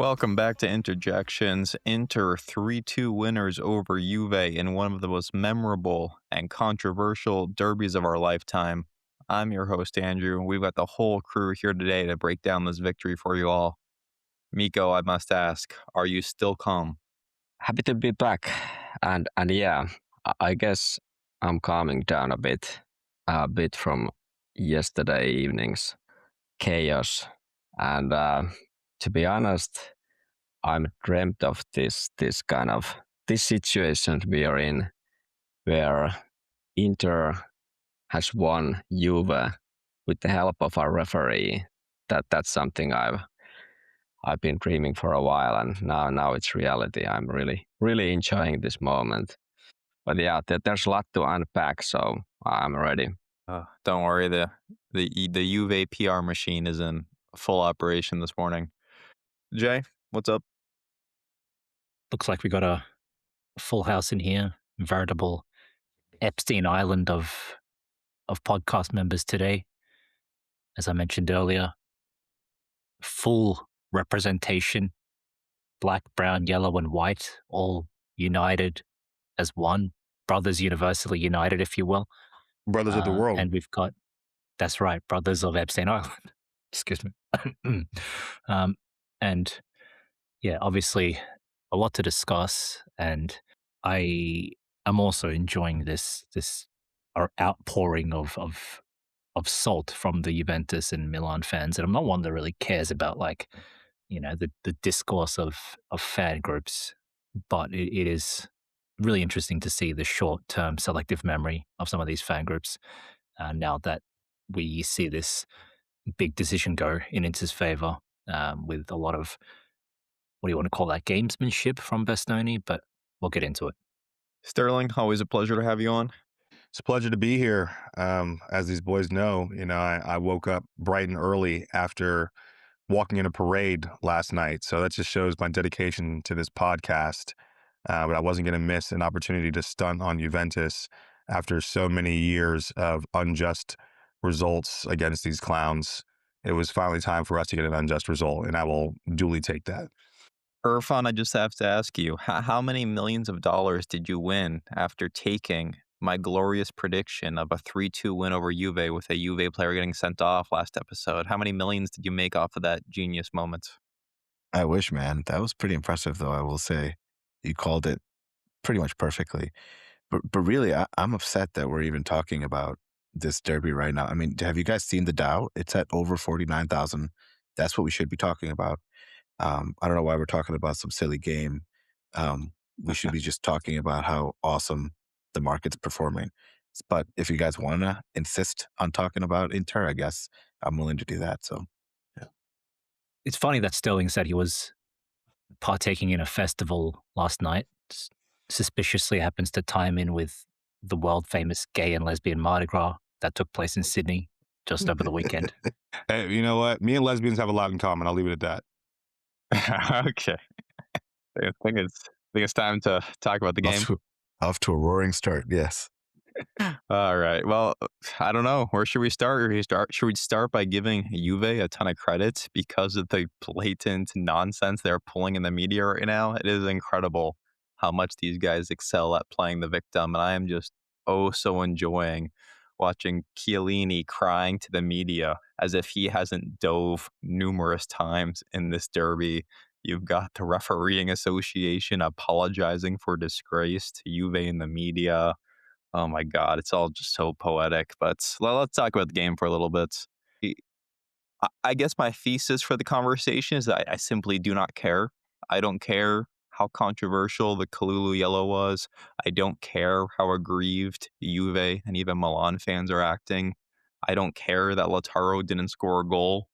Welcome back to Jections. Inter 3-2 winners over Juve in one of the most memorable and controversial derbies of our lifetime. I'm your host, Andrew. We've got the whole crew here today to break down this victory for you all. Mikko, I must ask, are you still calm? Happy to be back, and yeah, I guess I'm calming down a bit from yesterday evening's chaos, and to be honest, I'm dreamt of this situation we are in, where Inter has won Juve with the help of our referee. That's something I've been dreaming for a while, and now it's reality. I'm really enjoying this moment. But yeah, there's a lot to unpack, so I'm ready. Don't worry, the Juve PR machine is in full operation this morning. Jay, what's up? Looks like we got a full house in here, veritable Epstein Island of podcast members today. As I mentioned earlier, full representation, black, brown, yellow, and white, all united as one, brothers universally united, if you will. Brothers of the world. And we've got, that's right, brothers of Epstein Island. Excuse me. And yeah, obviously a lot to discuss, and I am also enjoying this outpouring of salt from the Juventus and Milan fans. And I'm not one that really cares about the discourse of fan groups, but it is really interesting to see the short-term selective memory of some of these fan groups now that we see this big decision go in Inter's favor, with a lot of, what do you want to call that, gamesmanship from Bastoni, but we'll get into it. Sterling, always a pleasure to have you on. It's a pleasure to be here. As these boys know, I woke up bright and early after walking in a parade last night. So that just shows my dedication to this podcast. But I wasn't going to miss an opportunity to stunt on Juventus after so many years of unjust results against these clowns. It was finally time for us to get an unjust result, and I will duly take that. Irfan, I just have to ask you, how many millions of dollars did you win after taking my glorious prediction of a 3-2 win over Juve with a Juve player getting sent off last episode? How many millions did you make off of that genius moment? I wish, man. That was pretty impressive, though, I will say. You called it pretty much perfectly. But really, I'm upset that we're even talking about this derby right now. I mean, have you guys seen the Dow? It's at over 49,000. That's what we should be talking about. I don't know why we're talking about some silly game. We should be just talking about how awesome the market's performing. But if you guys want to insist on talking about Inter, I guess I'm willing to do that. So, yeah. It's funny that Sterling said he was partaking in a festival last night. Suspiciously happens to time in with the world famous gay and lesbian Mardi Gras that took place in Sydney just over the weekend. Hey, you know what? Me and lesbians have a lot in common. I'll leave it at that. Okay. I think it's time to talk about the game. Off to a roaring start, yes. All right. Well, I don't know. Where should we start? Should we start by giving Juve a ton of credit because of the blatant nonsense they're pulling in the media right now? It is incredible how much these guys excel at playing the victim, and I am just so enjoying watching Chiellini crying to the media as if he hasn't dove numerous times in this derby. You've got the refereeing association apologizing for disgrace to Juve in the media. Oh my God, it's all just so poetic. But let's talk about the game for a little bit. I guess my thesis for the conversation is that I simply do not care. I don't care how controversial the Kalulu yellow was. I don't care how aggrieved Juve and even Milan fans are acting. I don't care that Lautaro didn't score a goal.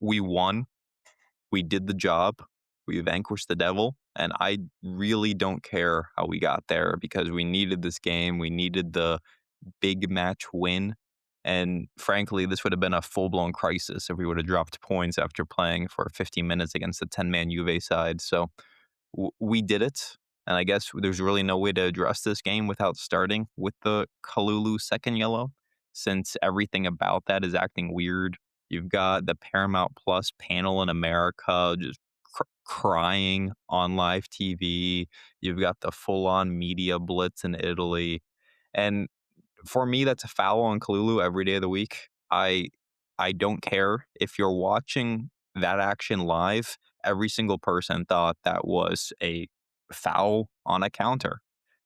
We won. We did the job. We vanquished the devil. And I really don't care how we got there because we needed this game. We needed the big match win. And frankly, this would have been a full-blown crisis if we would have dropped points after playing for 50 minutes against the 10-man Juve side. So we did it. And I guess there's really no way to address this game without starting with the Kalulu second yellow, since everything about that is acting weird. You've got the Paramount Plus panel in America just crying on live TV. You've got the full-on media blitz in Italy. And for me, that's a foul on Kalulu every day of the week. I don't care if you're watching that action live. Every single person thought that was a foul on a counter.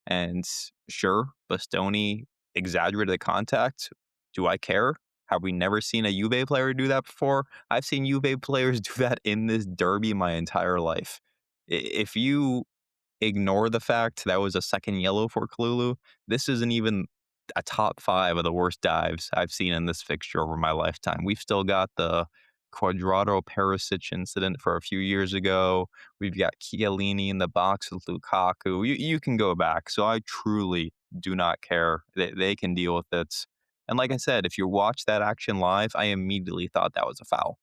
And sure, Bastoni exaggerated the contact. Do I care? Have we never seen a Juve player do that before? I've seen Juve players do that in this derby my entire life. If you ignore the fact that was a second yellow for Kalulu, this isn't even a top 5 of the worst dives I've seen in this fixture over my lifetime. We've still got the Quadrado Perisic incident for a few years ago. We've got Chiellini in the box with Lukaku. You can go back. So I truly do not care. They can deal with it. And like I said, if you watch that action live, I immediately thought that was a foul.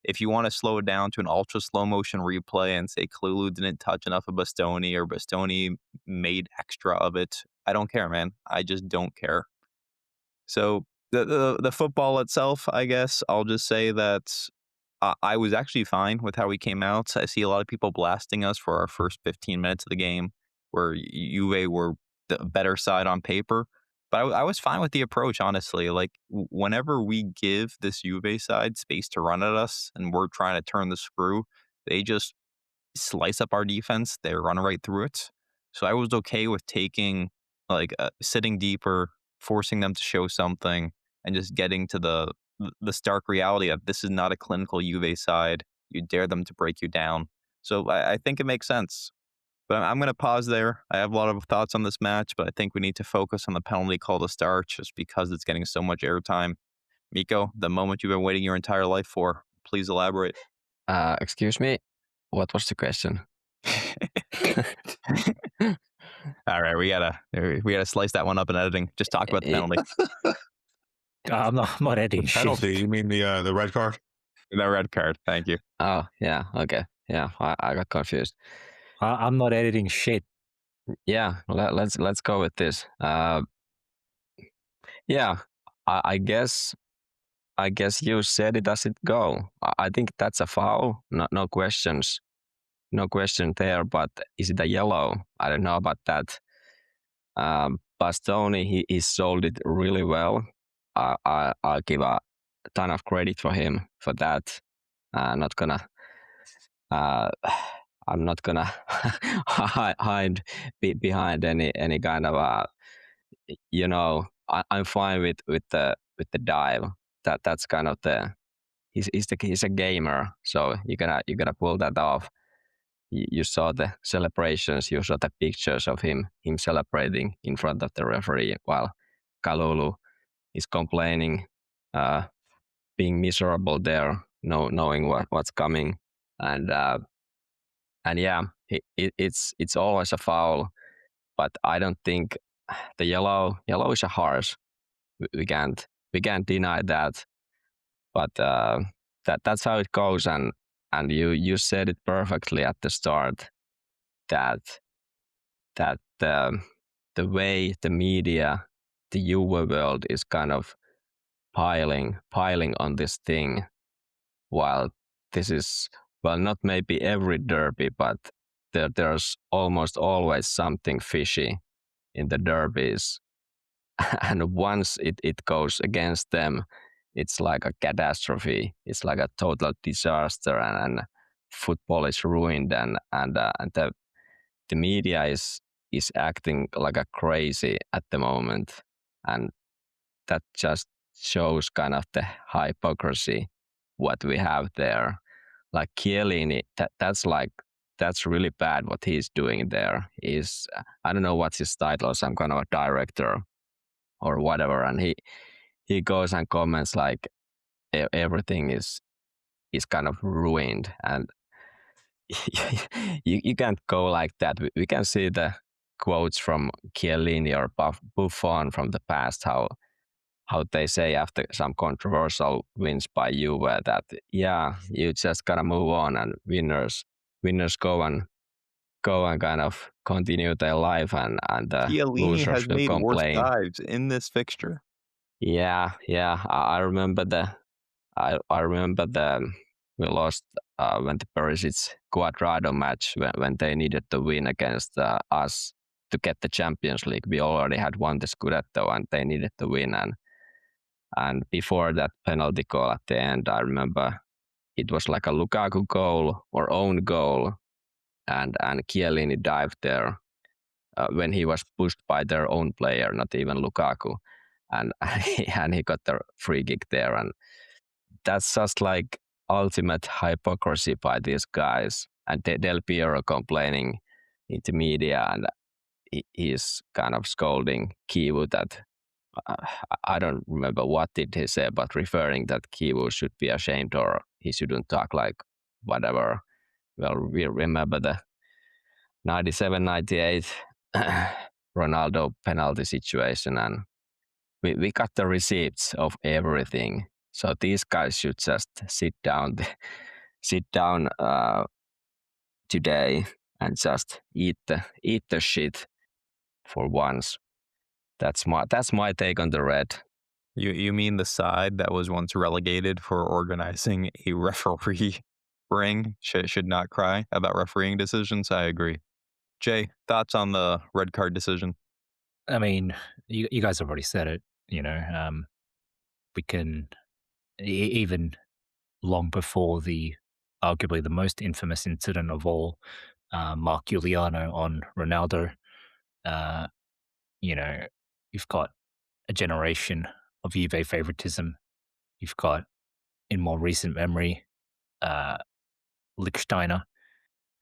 If you want to slow it down to an ultra slow motion replay and say Kalulu didn't touch enough of Bastoni or Bastoni made extra of it, I don't care, man. I just don't care. So the football itself, I guess, I'll just say that I was actually fine with how we came out. I see a lot of people blasting us for our first 15 minutes of the game, where Juve were the better side on paper. But I was fine with the approach, honestly. Like, whenever we give this Juve side space to run at us and we're trying to turn the screw, they just slice up our defense. They run right through it. So I was okay with taking, sitting deeper, forcing them to show something, and just getting to the stark reality of this is not a clinical Juve side. You dare them to break you down. So I think it makes sense. But I'm going to pause there. I have a lot of thoughts on this match, but I think we need to focus on the penalty call to start just because it's getting so much airtime. Mikko, the moment you've been waiting your entire life for, please elaborate. Excuse me, what was the question? All right, we gotta slice that one up in editing. Just talk about the penalty. I'm not editing shit. Penalty? You mean the red card? The red card. Thank you. Oh, yeah, okay. Yeah, I got confused. I'm not editing shit. Yeah, let's go with this. Yeah, I guess you said it as it go. I think that's a foul. No questions. No question there, but is it a yellow? I don't know about that. Bastoni, he sold it really well. I'll give a ton of credit for him for that. I'm not gonna hide behind any kind of I'm fine with the dive. That's kind of he's a gamer, so you gotta pull that off. You saw the celebrations, you saw the pictures of him celebrating in front of the referee while Kalulu is complaining, being miserable there, knowing what's coming, and yeah, it's always a foul, but I don't think the yellow is a harsh. We can't deny that, but that's how it goes, and you said it perfectly at the start that the way the media, the Juve world is kind of piling on this thing, while this is, well, not maybe every derby, but there's almost always something fishy in the derbies. And once it goes against them, it's like a catastrophe. It's like a total disaster, and football is ruined, and the media is acting like a crazy at the moment, and that just shows kind of the hypocrisy what we have there. Like Chiellini, that's really bad what he's doing there. He's, I don't know what's his title, some kind of a director or whatever, and he goes and comments like everything is kind of ruined, and you can't go like that. We can see the quotes from Chiellini or Buffon from the past, how they say after some controversial wins by Juve that, yeah, you just gotta move on, and winners go and kind of continue their life, and Chiellini losers has will made worse complain. dives in this fixture. Yeah. I remember I remember we lost when the Perisic Cuadrado match, when they needed to win against us to get the Champions League. We already had won the Scudetto and they needed to win. And before that penalty goal at the end, I remember it was like a Lukaku goal or own goal, and Chiellini dived there when he was pushed by their own player, not even Lukaku, and and he got the free kick there, and that's just like ultimate hypocrisy by these guys. And Del Piero complaining in the media, and he's kind of scolding Kivu that I don't remember what did he say, but referring that Kivu should be ashamed or he shouldn't talk like whatever. Well, we remember the 97-98 Ronaldo penalty situation, and we got the receipts of everything. So these guys should just sit down today and just eat the shit for once. That's my take on the red. You mean the side that was once relegated for organizing a referee ring should not cry about refereeing decisions? I agree. Jay, thoughts on the red card decision? I mean, you guys have already said it. We can even long before the arguably the most infamous incident of all, Mark Giuliano on Ronaldo. You've got a generation of Juve favoritism. You've got, in more recent memory, Lichtsteiner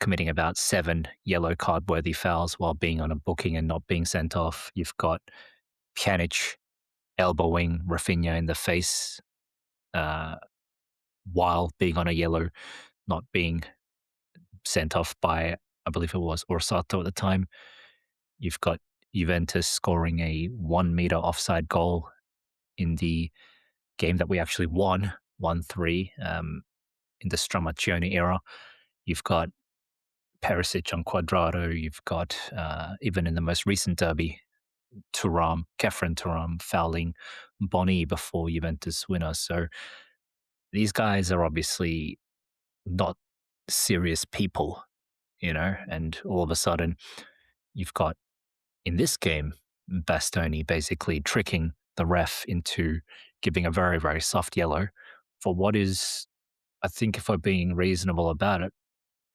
committing about 7 yellow card-worthy fouls while being on a booking and not being sent off. You've got Pjanic elbowing Rafinha in the face while being on a yellow, not being sent off by, I believe it was Orsato at the time. You've got Juventus scoring a 1 meter offside goal in the game that we actually won, 1-3, in the Stramaccioni era. You've got Perisic on Cuadrado. You've got, even in the most recent derby, Kefren Thuram fouling Boni before Juventus winner. So these guys are obviously not serious people, and all of a sudden you've got, in this game, Bastoni basically tricking the ref into giving a very, very soft yellow for what is, I think if we're being reasonable about it,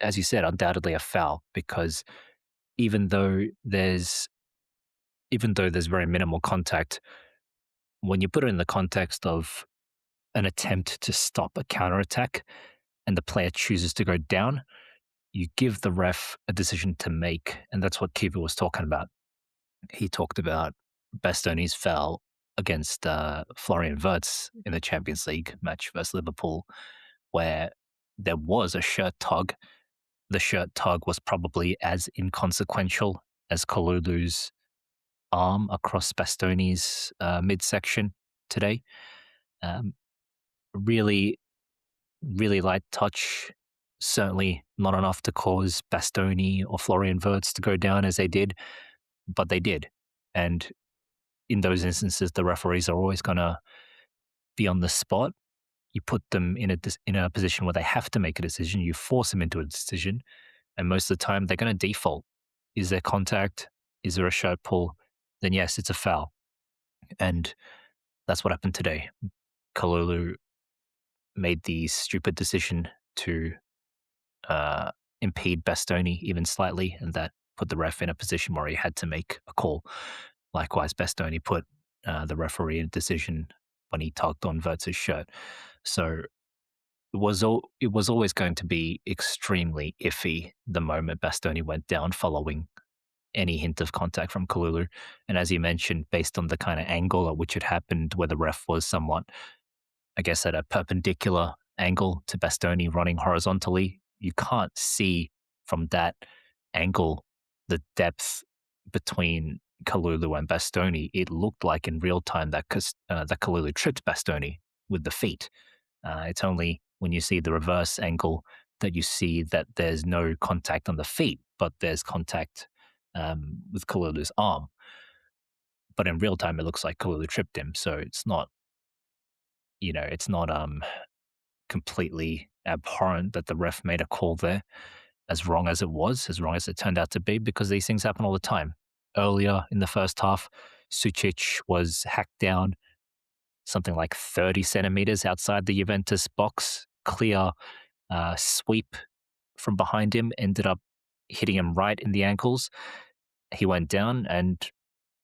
as you said, undoubtedly a foul, because even though there's very minimal contact, when you put it in the context of an attempt to stop a counterattack and the player chooses to go down, you give the ref a decision to make, and that's what Kiva was talking about. He talked about Bastoni's foul against Florian Wirtz in the Champions League match versus Liverpool, where there was a shirt tug. The shirt tug was probably as inconsequential as Kalulu's arm across Bastoni's midsection today. Really, really light touch. Certainly not enough to cause Bastoni or Florian Wirtz to go down as they did, but they did. And in those instances, the referees are always going to be on the spot. You put them in a position where they have to make a decision. You force them into a decision, and most of the time they're going to default. Is there contact? Is there a shirt pull? Then yes, it's a foul. And that's what happened today. Kalulu made the stupid decision to impede Bastoni even slightly, and that put the ref in a position where he had to make a call. Likewise, Bastoni put the referee in a decision when he tugged on Wirtz's shirt. So it was always going to be extremely iffy the moment Bastoni went down following any hint of contact from Kalulu. And as you mentioned, based on the kind of angle at which it happened, where the ref was somewhat, I guess, at a perpendicular angle to Bastoni running horizontally, you can't see from that angle the depth between Kalulu and Bastoni. It looked like in real time that Kalulu tripped Bastoni with the feet. It's only when you see the reverse angle that you see that there's no contact on the feet, but there's contact with Kalulu's arm. But in real time, it looks like Kalulu tripped him. So it's not, completely abhorrent that the ref made a call there, as wrong as it was, as wrong as it turned out to be, because these things happen all the time. Earlier in the first half, Sucic was hacked down something like 30 centimeters outside the Juventus box. Clear sweep from behind him ended up hitting him right in the ankles. He went down and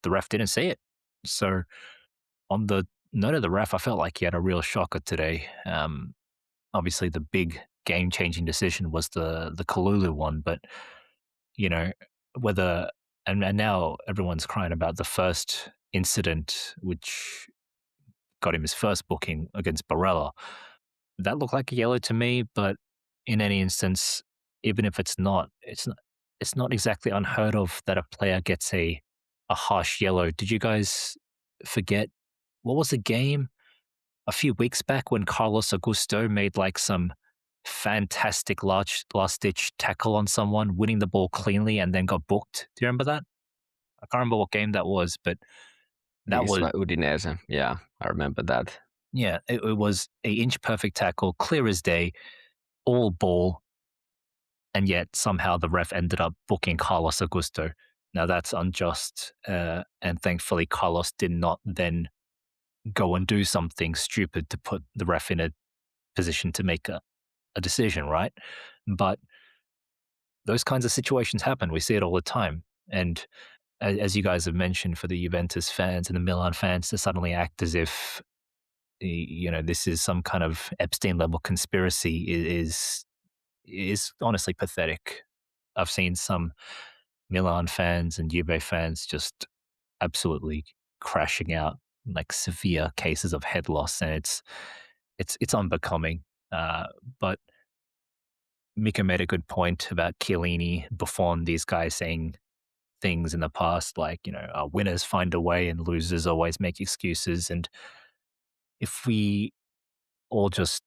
the ref didn't see it. So on the note of the ref, I felt like he had a real shocker today. Obviously, the big game-changing decision was the Kalulu one, but you know whether and now everyone's crying about the first incident, which got him his first booking against Barella. That looked like a yellow to me, but in any instance, even if it's not exactly unheard of that a player gets a harsh yellow. Did you guys forget what was the game a few weeks back when Carlos Augusto made like some fantastic last ditch tackle on someone, winning the ball cleanly and then got booked? Do you remember that? I can't remember what game that was, but that was Udinese. Yeah, I remember that. yeah, it was a inch perfect tackle, clear as day, all ball, and yet somehow the ref ended up booking Carlos Augusto. Now that's unjust, and thankfully Carlos did not then go and do something stupid to put the ref in a position to make a decision, right? But those kinds of situations happen. We see it all the time. And as you guys have mentioned, for the Juventus fans and the Milan fans to suddenly act as if this is some kind of Epstein level conspiracy is honestly pathetic. I've seen some Milan fans and Juve fans just absolutely crashing out, like severe cases of head loss, and it's unbecoming. But Mika made a good point about Chiellini, Buffon, these guys saying things in the past like, winners find a way and losers always make excuses. And if we all just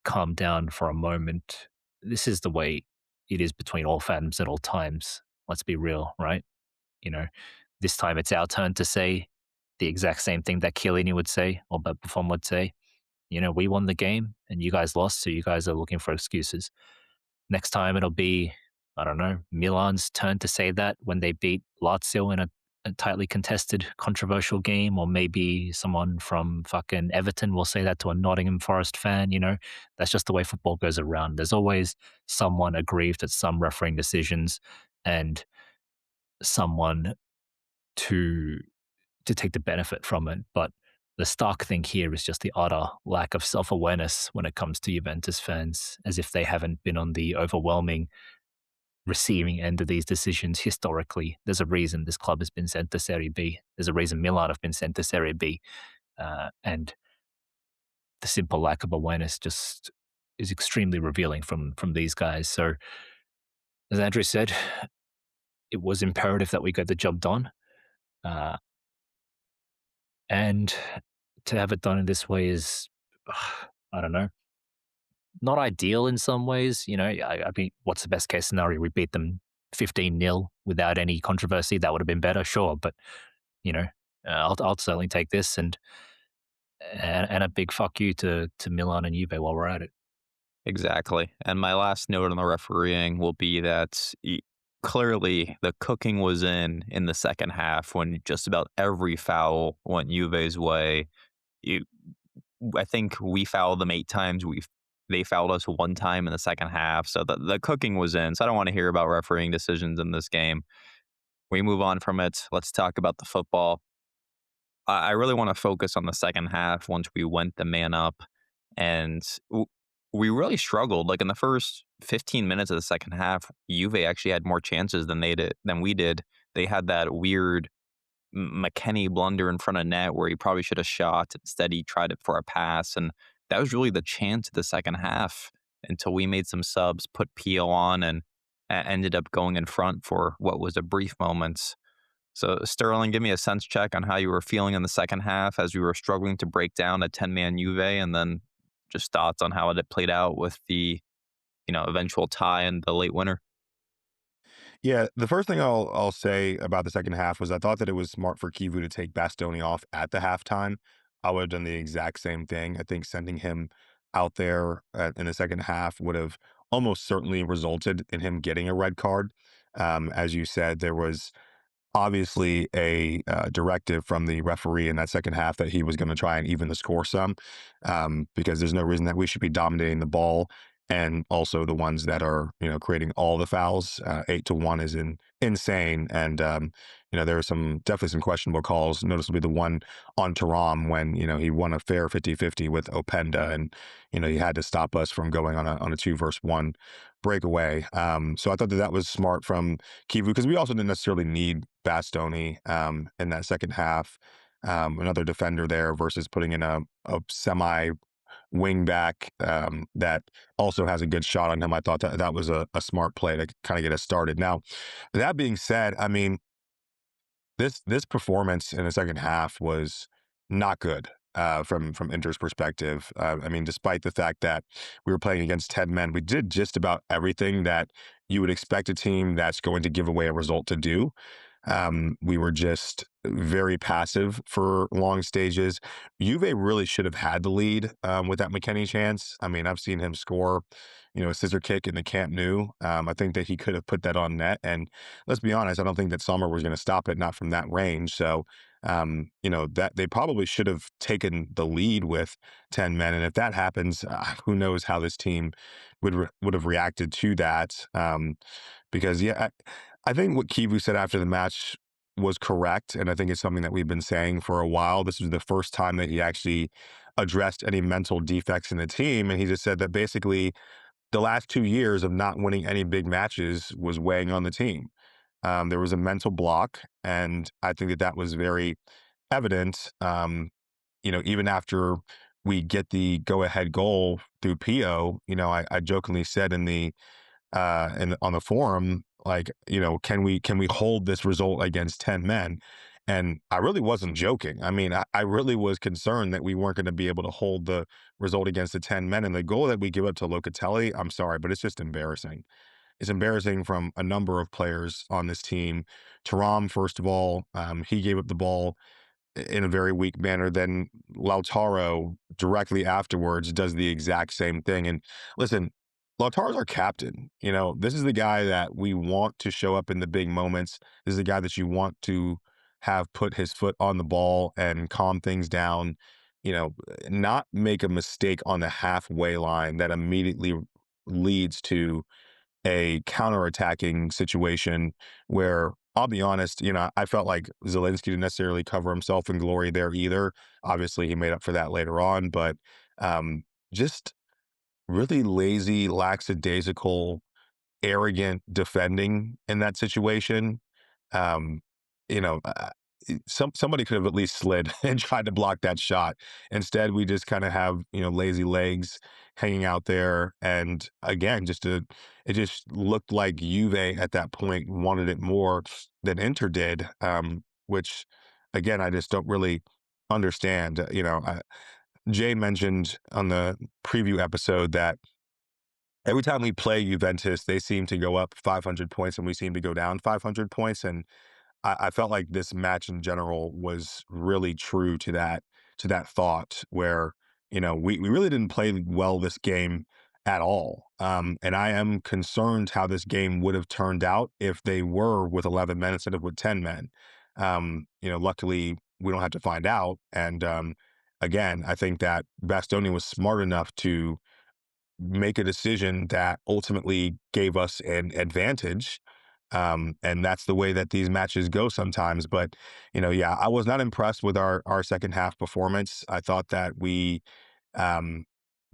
calm down for a moment, this is the way it is between all fans at all times. Let's be real, right? This time it's our turn to say the exact same thing that Chiellini would say or that Buffon would say. We won the game and you guys lost, so you guys are looking for excuses. Next time it'll be, I don't know, Milan's turn to say that when they beat Lazio in a tightly contested, controversial game, or maybe someone from fucking Everton will say that to a Nottingham Forest fan. That's just the way football goes around. There's always someone aggrieved at some refereeing decisions and someone to take the benefit from it. But the stark thing here is just the utter lack of self-awareness when it comes to Juventus fans, as if they haven't been on the overwhelming receiving end of these decisions historically. There's a reason this club has been sent to Serie B. There's a reason Milan have been sent to Serie B. And the simple lack of awareness just is extremely revealing from these guys. So, as Andrew said, it was imperative that we get the job done. And to have it done in this way is, I don't know, not ideal in some ways. I mean, what's the best case scenario? We beat them 15-0 without any controversy. That would have been better, sure. But, I'll certainly take this and a big fuck you to Milan and Juve while we're at it. Exactly. And my last note on the refereeing will be that clearly the cooking was in the second half when just about every foul went Juve's way. I think we fouled them 8 times. They fouled us 1 time in the second half. So the cooking was in. So I don't want to hear about refereeing decisions in this game. We move on from it. Let's talk about the football. I really want to focus on the second half once we went the man up. And we really struggled. Like in the first 15 minutes of the second half, Juve actually had more chances than we did. They had that weird McKennie blunder in front of net where he probably should have shot. Instead, he tried it for a pass. And that was really the chance of the second half until we made some subs, put Pio on, and ended up going in front for what was a brief moment. So, Sterling, give me a sense check on how you were feeling in the second half as we were struggling to break down a 10-man Juve, and then just thoughts on how it played out with the eventual tie and the late winner. Yeah, the first thing I'll say about the second half was I thought that it was smart for Kivu to take Bastoni off at the halftime. I would have done the exact same thing. I think sending him out there in the second half would have almost certainly resulted in him getting a red card. As you said, there was obviously a directive from the referee in that second half that he was going to try and even the score some, because there's no reason that we should be dominating the ball and also the ones that are creating all the fouls. 8-1 is insane, and there were definitely some questionable calls, noticeably the one on Taram when he won a fair 50-50 with Openda, and he had to stop us from going on a 2-versus-1 breakaway. So I thought that was smart from Kivu, because we also didn't necessarily need Bastoni in that second half. Another defender there versus putting in a semi wing back that also has a good shot on him. I thought that was a smart play to kind of get us started. Now, that being said, I mean, this performance in the second half was not good from Inter's perspective. I mean, despite the fact that we were playing against 10 men, we did just about everything that you would expect a team that's going to give away a result to do. We were just very passive for long stages. Juve really should have had the lead with that McKennie chance. I mean, I've seen him score, a scissor kick in the Camp Nou. I think that he could have put that on net. And let's be honest, I don't think that Sommer was going to stop it, not from that range. So, that they probably should have taken the lead with 10 men. And if that happens, who knows how this team would have reacted to that. Because, yeah, I think what Kivu said after the match was correct, and I think it's something that we've been saying for a while. This was the first time that he actually addressed any mental defects in the team, and he just said that basically the last 2 years of not winning any big matches was weighing on the team. There was a mental block, and I think that was very evident. Even after we get the go-ahead goal through Pio, I jokingly said on the forum, like, can we hold this result against 10 men? And I really wasn't joking. I mean, I really was concerned that we weren't going to be able to hold the result against the 10 men. And the goal that we give up to Locatelli, I'm sorry, but it's just embarrassing. It's embarrassing from a number of players on this team. Taram, first of all, he gave up the ball in a very weak manner. Then Lautaro directly afterwards does the exact same thing. And listen, Lautaro's our captain. This is the guy that we want to show up in the big moments. This is the guy that you want to have put his foot on the ball and calm things down, not make a mistake on the halfway line that immediately leads to a counterattacking situation where, I'll be honest, I felt like Zelensky didn't necessarily cover himself in glory there either. Obviously, he made up for that later on, but just really lazy, lackadaisical, arrogant defending in that situation. Um, you know, uh, somebody could have at least slid and tried to block that shot. Instead, we just kind of have lazy legs hanging out there, and again, it just looked like Juve at that point wanted it more than Inter did, which again I just don't really understand. Jay mentioned on the preview episode that every time we play Juventus, they seem to go up 500 points and we seem to go down 500 points. And I felt like this match in general was really true to that thought where, we really didn't play well this game at all. And I am concerned how this game would have turned out if they were with 11 men instead of with 10 men. Luckily we don't have to find out. And again, I think that Bastoni was smart enough to make a decision that ultimately gave us an advantage. And that's the way that these matches go sometimes. But, yeah, I was not impressed with our second half performance. I thought that we um,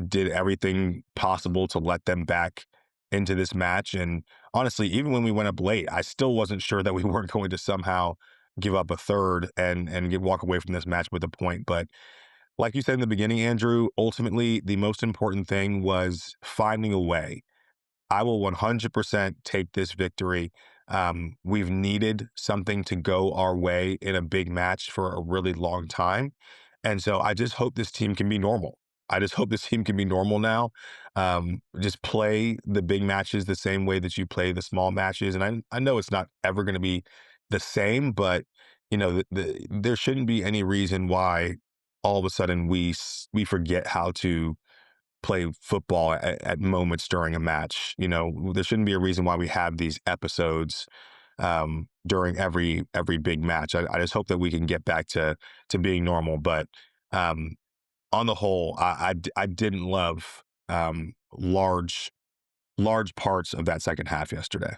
did everything possible to let them back into this match. And honestly, even when we went up late, I still wasn't sure that we weren't going to somehow give up a third and walk away from this match with a point. But like you said in the beginning, Andrew, ultimately, the most important thing was finding a way. I will 100% take this victory. We've needed something to go our way in a big match for a really long time. And so I just hope this team can be normal. I just hope this team can be normal now. Just play the big matches the same way that you play the small matches. And I know it's not ever going to be the same, but there shouldn't be any reason why all of a sudden we forget how to play football at moments during a match. You know, there shouldn't be a reason why we have these episodes during every big match. I just hope that we can get back to being normal. But on the whole, I didn't love large parts of that second half yesterday.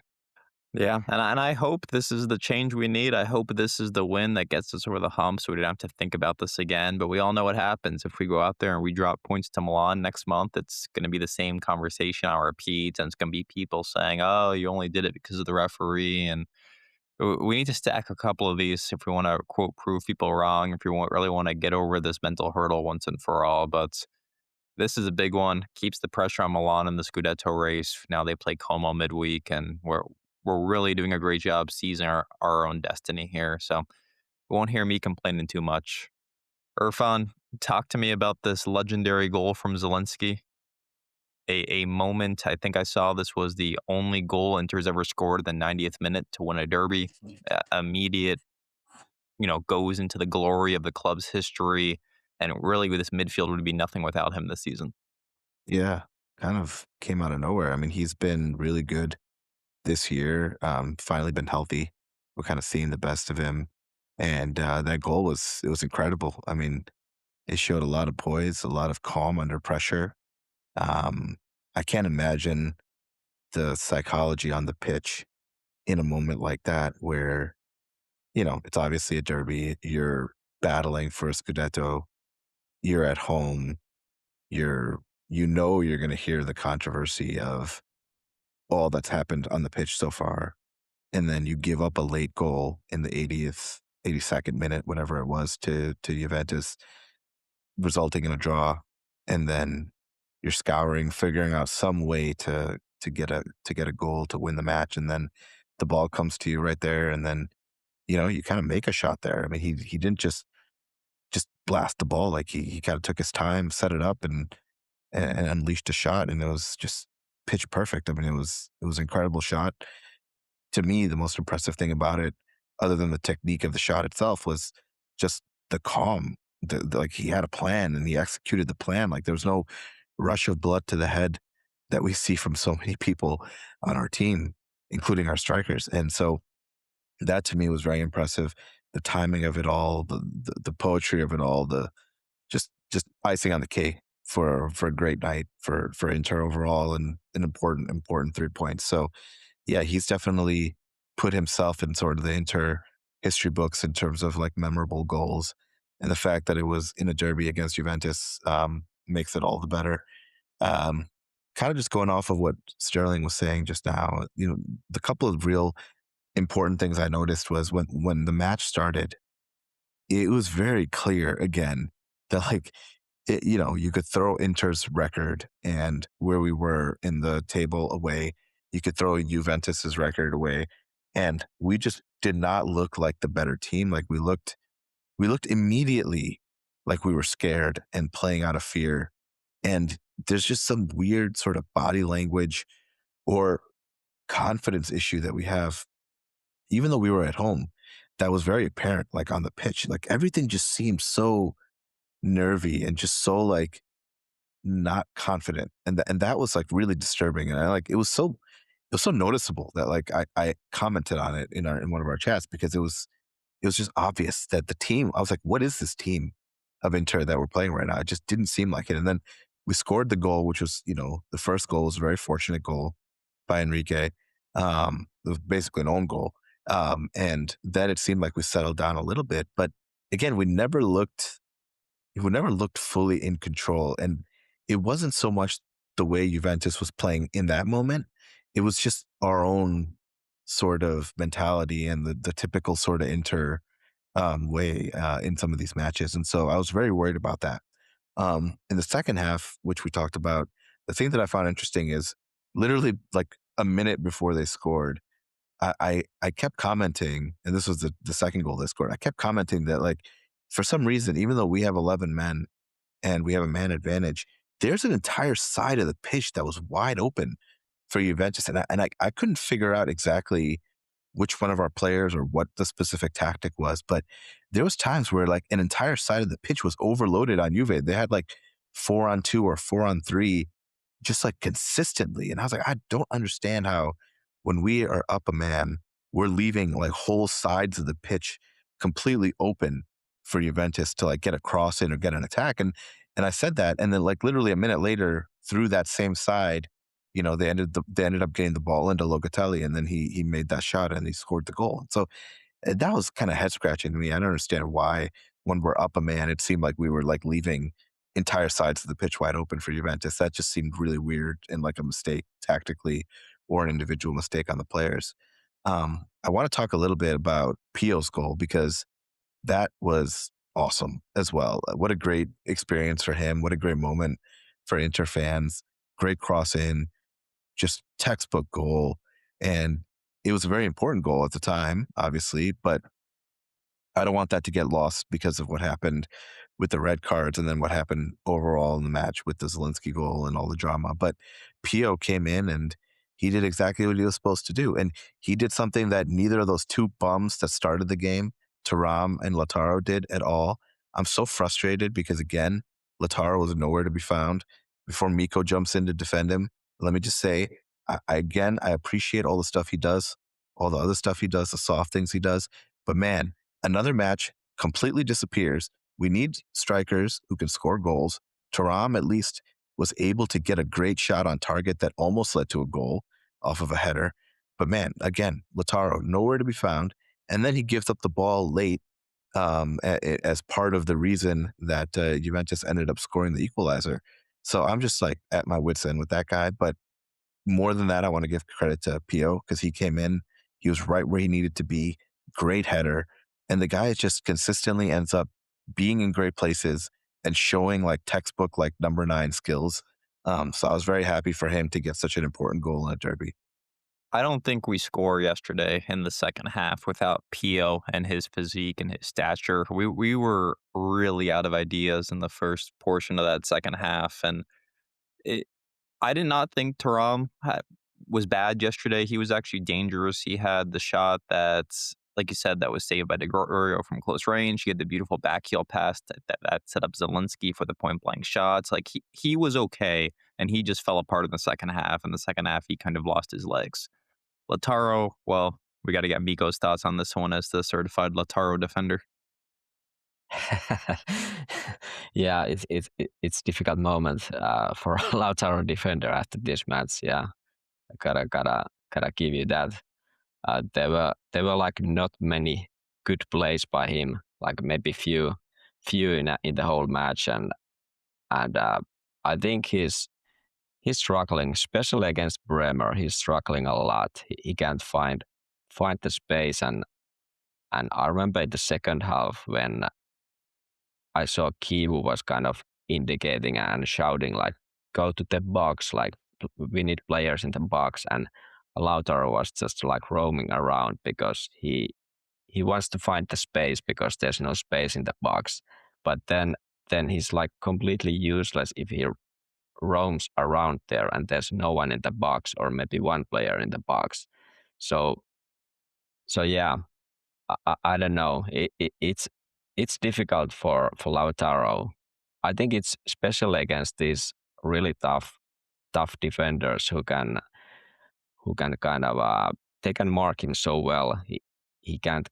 Yeah, and I hope this is the change we need. I hope this is the win that gets us over the hump so we don't have to think about this again. But we all know what happens if we go out there and we drop points to Milan next month. It's going to be the same conversation on repeat, and it's going to be people saying, oh, you only did it because of the referee. And we need to stack a couple of these if we want to, quote, prove people wrong, if we really want to get over this mental hurdle once and for all. But this is a big one. Keeps the pressure on Milan in the Scudetto race. Now they play Como midweek, and we're really doing a great job seizing our own destiny here. So you won't hear me complaining too much. Irfan, talk to me about this legendary goal from Zelensky. A moment, I think I saw this was the only goal Inter's ever scored in the 90th minute to win a derby. Immediate, goes into the glory of the club's history. And really, with this midfield would be nothing without him this season. Yeah, kind of came out of nowhere. I mean, he's been really good this year, finally been healthy. We're kind of seeing the best of him. And that goal was incredible. I mean, it showed a lot of poise, a lot of calm under pressure. I can't imagine the psychology on the pitch in a moment like that where, it's obviously a derby. You're battling for a Scudetto. You're at home. You're going to hear the controversy of all that's happened on the pitch so far. And then you give up a late goal in the 82nd minute, whatever it was, to Juventus, resulting in a draw. And then you're figuring out some way to get a goal to win the match. And then the ball comes to you right there. And then, you kind of make a shot there. I mean, he didn't just blast the ball. Like he kind of took his time, set it up and unleashed a shot. And it was just pitch perfect. I mean, it was an incredible shot. To me, the most impressive thing about it, other than the technique of the shot itself, was just the calm. Like he had a plan and he executed the plan. Like there was no rush of blood to the head that we see from so many people on our team, including our strikers. And so that to me was very impressive. The timing of it all, the poetry of it all, the just icing on the cake for a great night for Inter overall, and an important 3 points. So yeah, he's definitely put himself in sort of the Inter history books in terms of like memorable goals, and the fact that it was in a derby against Juventus makes it all the better. Kind of just going off of what Sterling was saying just now, the couple of real important things I noticed was when the match started, it was very clear again that like you could throw Inter's record and where we were in the table away. You could throw Juventus's record away, and we just did not look like the better team. Like we looked immediately like we were scared and playing out of fear. And there's just some weird sort of body language or confidence issue that we have, even though we were at home, that was very apparent, like on the pitch. Like everything just seemed so nervy and just so like not confident. And that was like really disturbing. And it was so noticeable that like I commented on it in one of our chats, because it was just obvious that the team, I was like, what is this team of Inter that we're playing right now? It just didn't seem like it. And then we scored the goal, which was, the first goal was a very fortunate goal by Enrique. It was basically an own goal. And then it seemed like we settled down a little bit, but again, we never looked fully in control. And it wasn't so much the way Juventus was playing in that moment. It was just our own sort of mentality and the typical sort of Inter way in some of these matches. And so I was very worried about that. In the second half, which we talked about, the thing that I found interesting is literally like a minute before they scored, I kept commenting, and this was the second goal they scored. I kept commenting that like, for some reason, even though we have 11 men and we have a man advantage, there's an entire side of the pitch that was wide open for Juventus. And I couldn't figure out exactly which one of our players or what the specific tactic was, but there was times where like an entire side of the pitch was overloaded on Juve. They had like 4-on-2 or 4-on-3, just like consistently. And I was like, I don't understand how when we are up a man, we're leaving like whole sides of the pitch completely open for Juventus to like get a cross in or get an attack. And I said that, and then like literally a minute later, through that same side, they ended up getting the ball into Locatelli, and then he made that shot and he scored the goal. And so that was kind of head scratching to me. I don't understand why when we're up a man, it seemed like we were like leaving entire sides of the pitch wide open for Juventus. That just seemed really weird and like a mistake tactically or an individual mistake on the players. I want to talk a little bit about Pio's goal because that was awesome as well. What a great experience for him. What a great moment for Inter fans. Great cross in, just textbook goal. And it was a very important goal at the time, obviously, but I don't want that to get lost because of what happened with the red cards and then what happened overall in the match with the Zelensky goal and all the drama. But Pio came in and he did exactly what he was supposed to do. And he did something that neither of those two bums that started the game, Thuram and Lautaro, did at all. I'm so frustrated because, again, Lautaro was nowhere to be found before Mikko jumps in to defend him. Let me just say, I appreciate all the stuff he does, all the other stuff he does, the soft things he does. But man, another match completely disappears. We need strikers who can score goals. Thuram at least was able to get a great shot on target that almost led to a goal off of a header. But man, again, Lautaro, nowhere to be found. And then he gives up the ball late as part of the reason that Juventus ended up scoring the equalizer. So I'm just like at my wit's end with that guy. But more than that, I want to give credit to Pio because he came in. He was right where he needed to be. Great header. And the guy just consistently ends up being in great places and showing like textbook, like number 9 skills. So I was very happy for him to get such an important goal in a derby. I don't think we score yesterday in the second half without Pio and his physique and his stature. We were really out of ideas in the first portion of that second half. And I did not think Thuram was bad yesterday. He was actually dangerous. He had the shot that's, like you said, that was saved by De Gregorio from close range. He had the beautiful backheel pass that set up Zelensky for the point-blank shots. Like, he was okay, and he just fell apart in the second half. In the second half, he kind of lost his legs. Lautaro, well, we got to get Mikko's thoughts on this one as the certified Lautaro defender. Yeah, it's difficult moment for a Lautaro defender after this match. Yeah, I gotta give you that. There were like not many good plays by him, like maybe few in the whole match, and I think he's struggling, especially against Bremer. He's struggling a lot. He can't find the space, and I remember in the second half when I saw Kivu was kind of indicating and shouting like, "Go to the box!" Like, we need players in the box, and Lautaro was just like roaming around because he wants to find the space because there's no space in the box. But then he's like completely useless if he roams around there and there's no one in the box or maybe one player in the box. So yeah, I don't know. It's difficult for Lautaro. I think it's especially against these really tough defenders who can kind of they can mark him so well. He can't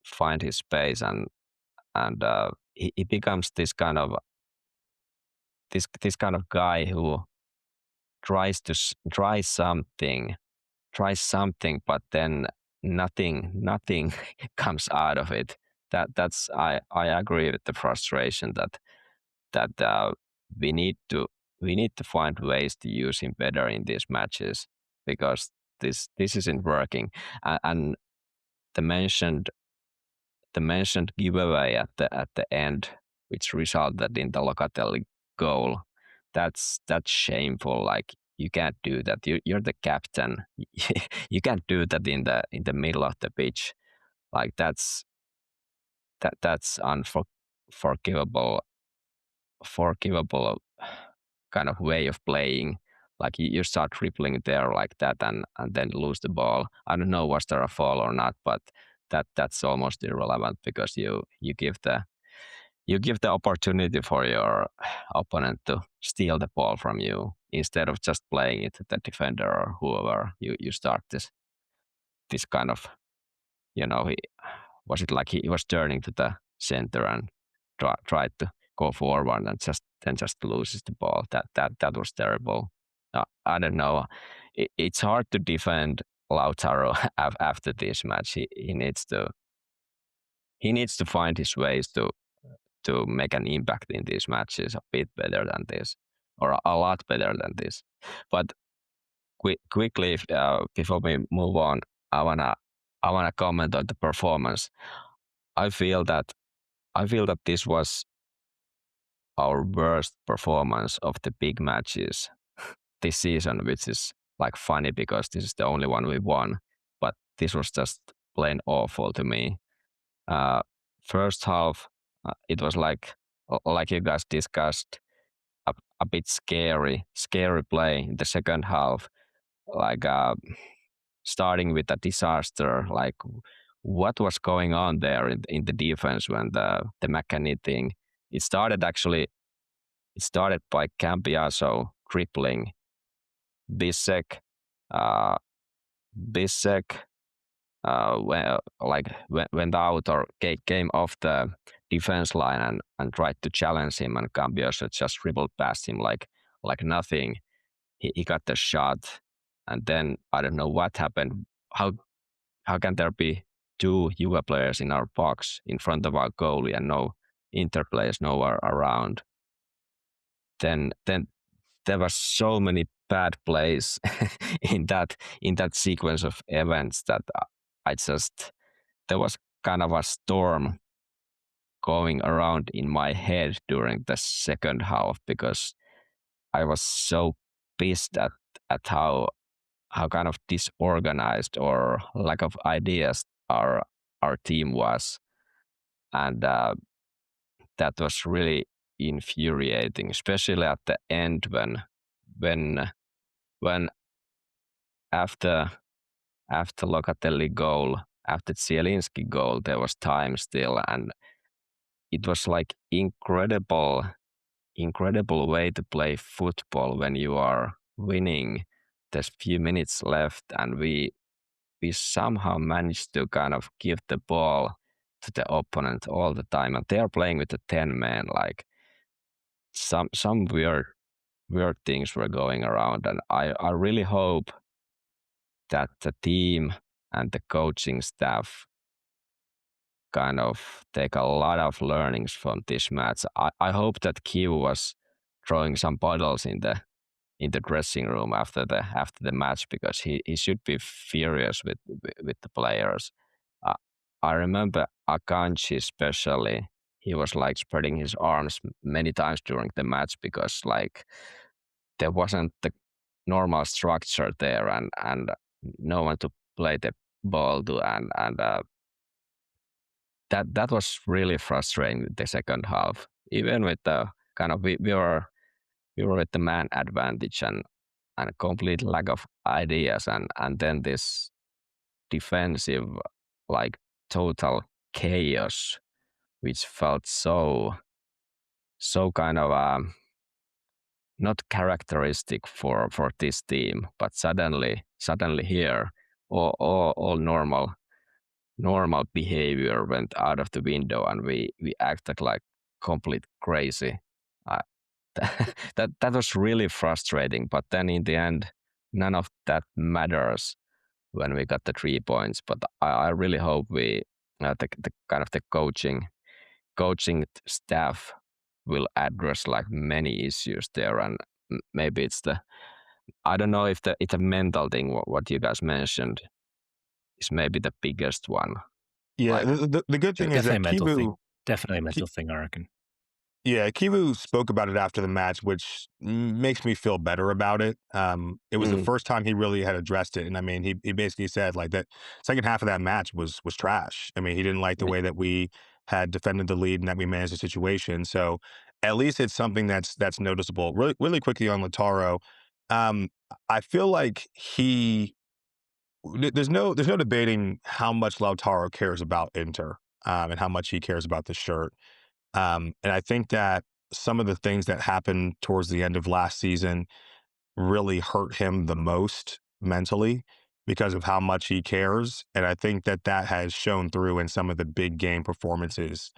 find his space, and he becomes this kind of guy who tries something, but then nothing comes out of it. That's I agree with the frustration that we need to find ways to use him better in these matches because this isn't working. And the mentioned giveaway at the end, which resulted in the Locatelli goal, that's shameful. Like, you can't do that. You're the captain. You can't do that in the middle of the pitch. Like, that's unforgivable kind of way of playing. Like, you start dribbling there like that and then lose the ball. I don't know was there a foul or not, but that's almost irrelevant because you give the you give the opportunity for your opponent to steal the ball from you instead of just playing it to the defender or whoever. You start this kind of, was it like he was turning to the center and tried to go forward and just loses the ball. That was terrible. I don't know. It's hard to defend Lautaro after this match. He needs to find his ways to make an impact in these matches a bit better than this, or a lot better than this. But quickly, before we move on, I wanna comment on the performance. I feel that this was our worst performance of the big matches this season, which is like funny because this is the only one we won. But this was just plain awful to me. First half, it was like you guys discussed, a bit scary play. In the second half, like starting with a disaster, like what was going on there in the defense when the McKennie thing. It started by Cambiaso tripling Bissek. Bissek went out or came off the defense line and tried to challenge him, and Cambiaso just dribbled past him like nothing. He got the shot, and then I don't know what happened. How can there be two Juve players in our box in front of our goalie and no Inter players nowhere around? Then there were so many bad plays in that sequence of events that there was kind of a storm going around in my head during the second half because I was so pissed at how kind of disorganized or lack of ideas our team was, and that was really infuriating, especially at the end when after Locatelli goal, after Zielinski goal, there was time still, and it was like incredible way to play football when you are winning. There's few minutes left, and we somehow managed to kind of give the ball to the opponent all the time, and they are playing with a 10 man. Like some weird things were going around, and I really hope that the team and the coaching staff kind of take a lot of learnings from this match. I hope that Q was throwing some bottles in the dressing room after the match, because he should be furious with the players. I remember Akanji especially. He was like spreading his arms many times during the match because like there wasn't the normal structure there and no one to play the ball to, and that was really frustrating the second half. Even with the kind of we were with the man advantage and a complete lack of ideas, and then this defensive like total chaos, which felt so kind of not characteristic for this team, but suddenly here all normal behavior went out of the window, and we acted like complete crazy. That was really frustrating. But then in the end, none of that matters when we got the 3 points. But I really hope we the kind of the coaching staff will address like many issues there, and maybe it's I don't know if it's a mental thing. What you guys mentioned is maybe the biggest one. Yeah, Like, the good thing is Definitely a that mental thing. Kivu, Definitely a mental thing, I reckon. yeah, Kivu spoke about it after the match, which makes me feel better about it. It was the first time he really had addressed it, and I mean, he basically said like that second half of that match was trash. I mean, he didn't like the way that we had defended the lead and that we managed the situation. So at least it's something that's noticeable. Really quickly on Lautaro, um, I feel like there's no debating how much Lautaro cares about Inter, and how much he cares about the shirt. And I think that some of the things that happened towards the end of last season really hurt him the most mentally because of how much he cares. And I think that that has shown through in some of the big game performances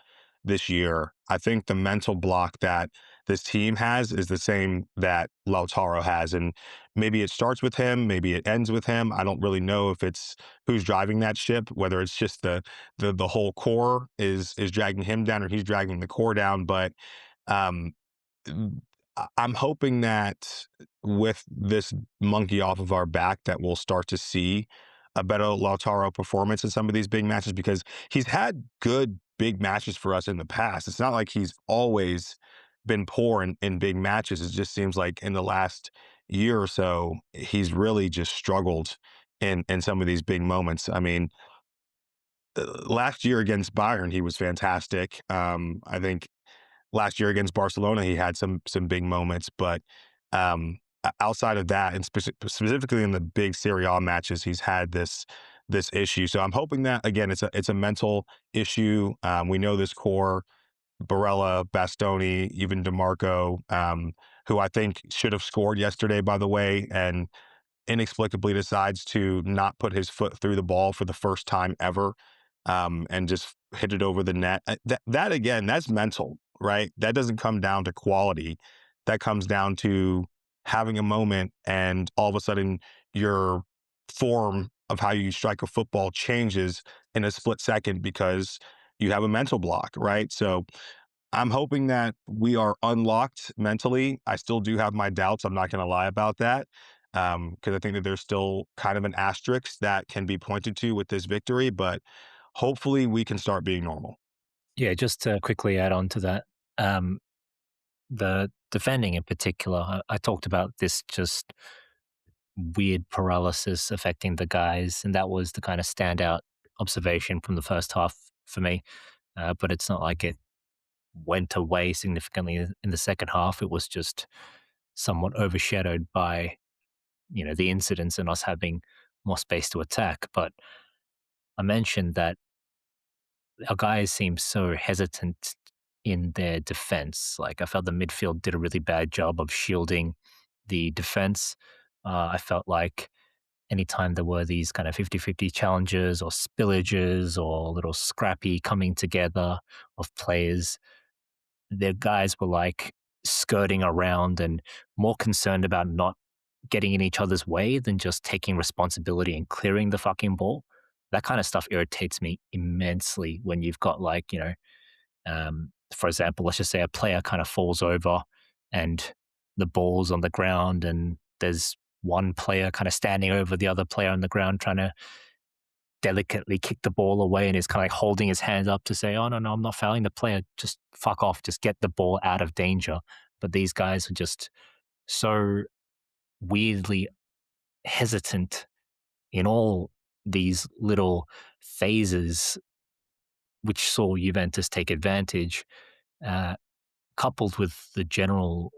this year. I think the mental block that this team has is the same that Lautaro has. And maybe it starts with him, maybe it ends with him. I don't really know if it's who's driving that ship, whether it's just the whole core is dragging him down or he's dragging the core down. But um I'm hoping that with this monkey off of our back that we'll start to see a better Lautaro performance in some of these big matches because he's had good big matches for us in the past. It's not like he's always been poor in big matches. It just seems like in the last year or so, he's really just struggled in some of these big moments. I mean, last year against Bayern, he was fantastic. I think last year against Barcelona, he had some big moments, but outside of that, and specifically in the big Serie A matches, he's had this issue. So I'm hoping that again, it's a mental issue. We know this core: Barella, Bastoni, even DeMarco, who I think should have scored yesterday, by the way, and inexplicably decides to not put his foot through the ball for the first time ever, and just hit it over the net. That again, that's mental, right? That doesn't come down to quality. That comes down to having a moment, and all of a sudden, your form of how you strike a football changes in a split second because you have a mental block, right? So I'm hoping that we are unlocked mentally. I still do have my doubts. I'm not going to lie about that because I think that there's still kind of an asterisk that can be pointed to with this victory, but hopefully we can start being normal. Yeah, just to quickly add on to that, um, the defending in particular, I talked about this just weird paralysis affecting the guys, and that was the kind of standout observation from the first half for me. But it's not like it went away significantly in the second half. It was just somewhat overshadowed by the incidents and us having more space to attack. But I mentioned that our guys seemed so hesitant in their defense. Like I felt the midfield did a really bad job of shielding the defense. I felt like anytime there were these kind of 50-50 challenges or spillages or little scrappy coming together of players, their guys were like skirting around and more concerned about not getting in each other's way than just taking responsibility and clearing the fucking ball. That kind of stuff irritates me immensely when you've got for example, let's just say a player kind of falls over and the ball's on the ground and there's one player kind of standing over the other player on the ground trying to delicately kick the ball away and is kind of like holding his hand up to say, oh, no, I'm not fouling the player. Just fuck off. Just get the ball out of danger. But these guys are just so weirdly hesitant in all these little phases, which saw Juventus take advantage, coupled with the general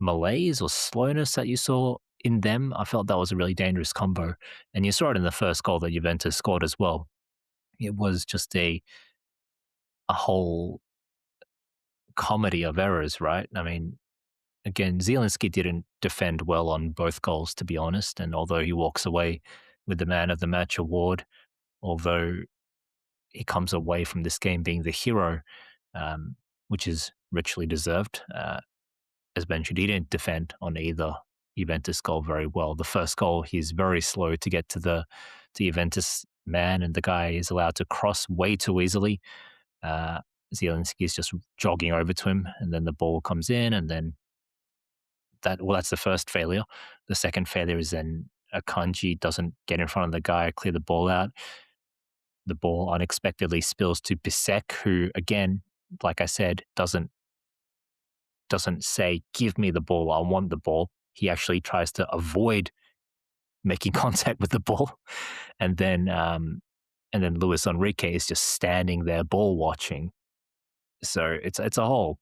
malaise or slowness that you saw in them. I felt that was a really dangerous combo. And you saw it in the first goal that Juventus scored as well. It was just a whole comedy of errors, right? I mean, again, Zielinski didn't defend well on both goals, to be honest. And although he walks away with the Man of the Match award, although he comes away from this game being the hero, which is richly deserved, as mentioned, he didn't defend on either Juventus goal very well. The first goal, he's very slow to get to the Juventus man, and the guy is allowed to cross way too easily. Zielinski is just jogging over to him, and then the ball comes in, and then that's the first failure. The second failure is then Akanji doesn't get in front of the guy, clear the ball out. The ball unexpectedly spills to Bisek, who, again, like I said, doesn't say, give me the ball, I want the ball. He actually tries to avoid making contact with the ball. And then Luis Enrique is just standing there ball watching. So it's a whole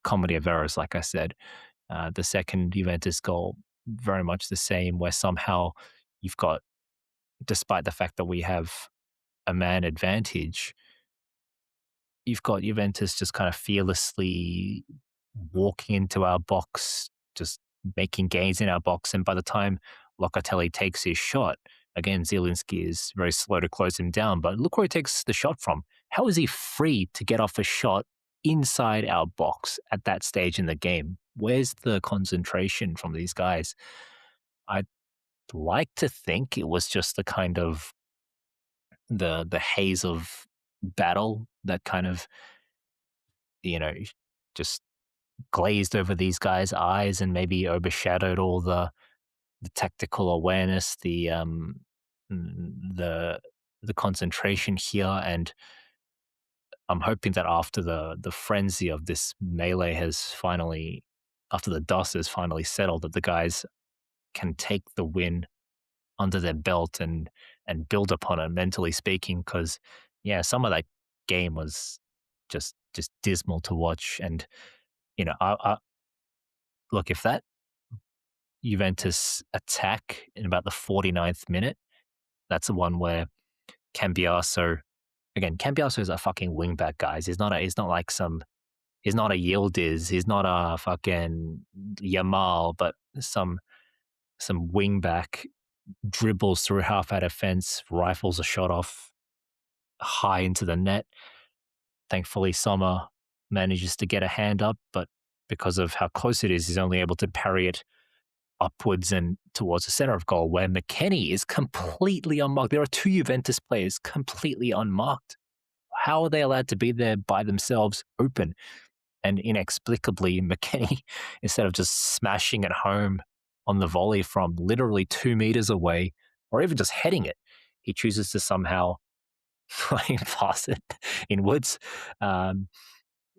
comedy of errors, like I said. The second Juventus goal, very much the same, where somehow you've got, despite the fact that we have a man advantage, you've got Juventus just kind of fearlessly walking into our box, just making gains in our box. And by the time Locatelli takes his shot, again, Zielinski is very slow to close him down. But look where he takes the shot from. How is he free to get off a shot inside our box at that stage in the game? Where's the concentration from these guys? I'd like to think it was just the kind of the haze of battle that kind of, just glazed over these guys' eyes and maybe overshadowed all the tactical awareness, the concentration here. And I'm hoping that after the frenzy of this melee after the dust has finally settled, that the guys can take the win under their belt and build upon it, mentally speaking. Because some of that game was just dismal to watch. And I look, if that Juventus attack in about the 49th minute, that's the one where Cambiaso is a fucking wingback, guys. He's not a Yildiz, he's not a fucking Yamal, but some wingback dribbles through half our defense, rifles a shot off high into the net. Thankfully, Sommer manages to get a hand up, but because of how close it is, he's only able to parry it upwards and towards the center of goal, where McKennie is completely unmarked. There are two Juventus players completely unmarked. How are they allowed to be there by themselves, open? And inexplicably, McKennie, instead of just smashing it home on the volley from literally 2 meters away, or even just heading it, he chooses to somehow pass it inwards.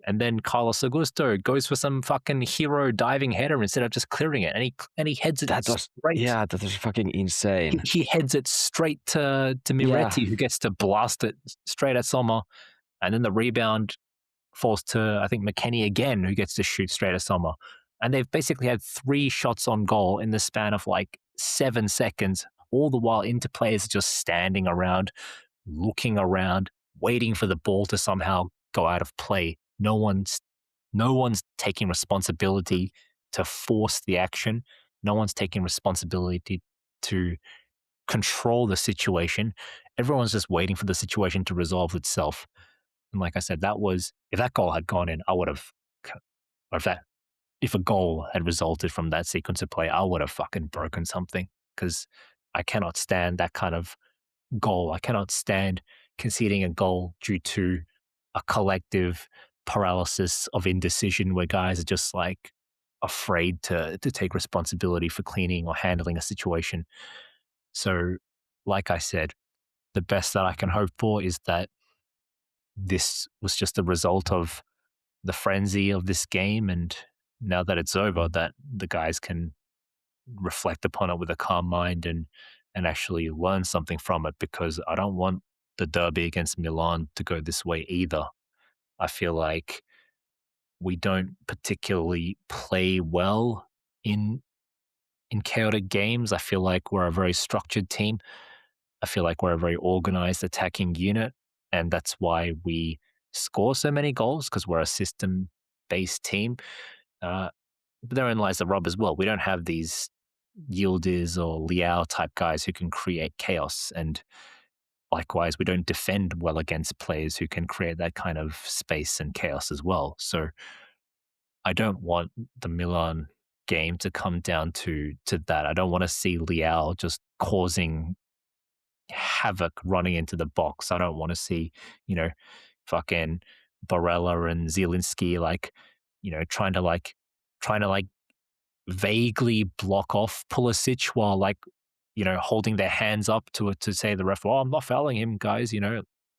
And then Carlos Augusto goes for some fucking hero diving header instead of just clearing it, and he heads it straight. Yeah, that was fucking insane. He heads it straight to Miretti, who gets to blast it straight at Sommer, and then the rebound falls to, I think, McKennie again, who gets to shoot straight at Sommer. And they've basically had 3 shots on goal in the span of like 7 seconds, all the while Inter players are just standing around, looking around, waiting for the ball to somehow go out of play. No one's taking responsibility to force the action. No one's taking responsibility to control the situation. Everyone's just waiting for the situation to resolve itself. And like I said, if that goal had gone in, I would have, or if a goal had resulted from that sequence of play, I would have fucking broken something, because I cannot stand that kind of goal. I cannot stand conceding a goal due to a collective paralysis of indecision where guys are just like afraid to take responsibility for cleaning or handling a situation. So, like I said, the best that I can hope for is that this was just a result of the frenzy of this game, and now that it's over, that the guys can reflect upon it with a calm mind and actually learn something from it, because I don't want the derby against Milan to go this way either. I feel like we don't particularly play well in chaotic games. I feel like we're a very structured team. I feel like we're a very organized attacking unit, and that's why we score so many goals, because we're a system-based team. But therein lies the rub as well. We don't have these Yildiz or Leao type guys who can create chaos, and likewise, we don't defend well against players who can create that kind of space and chaos as well. So I don't want the Milan game to come down to that. I don't want to see Leao just causing havoc running into the box. I don't want to see, fucking Barella and Zielinski trying to vaguely block off Pulisic while holding their hands up to say to the ref, "Oh, I'm not fouling him, guys."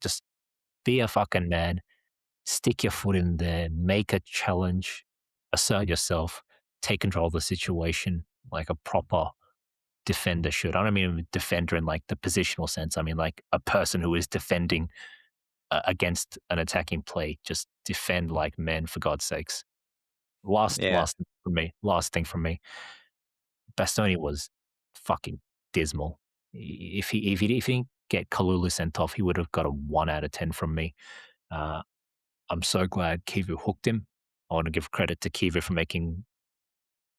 Just be a fucking man, stick your foot in there, make a challenge, assert yourself, take control of the situation like a proper defender should. I don't mean defender in like the positional sense. I mean like a person who is defending against an attacking play. Just defend like men, for God's sakes. Last thing from me. Bastoni was fucking dismal. If he didn't get Kalulu sent off, he would have got a 1 out of 10 from me. I'm so glad Kivu hooked him. I want to give credit to Kivu for making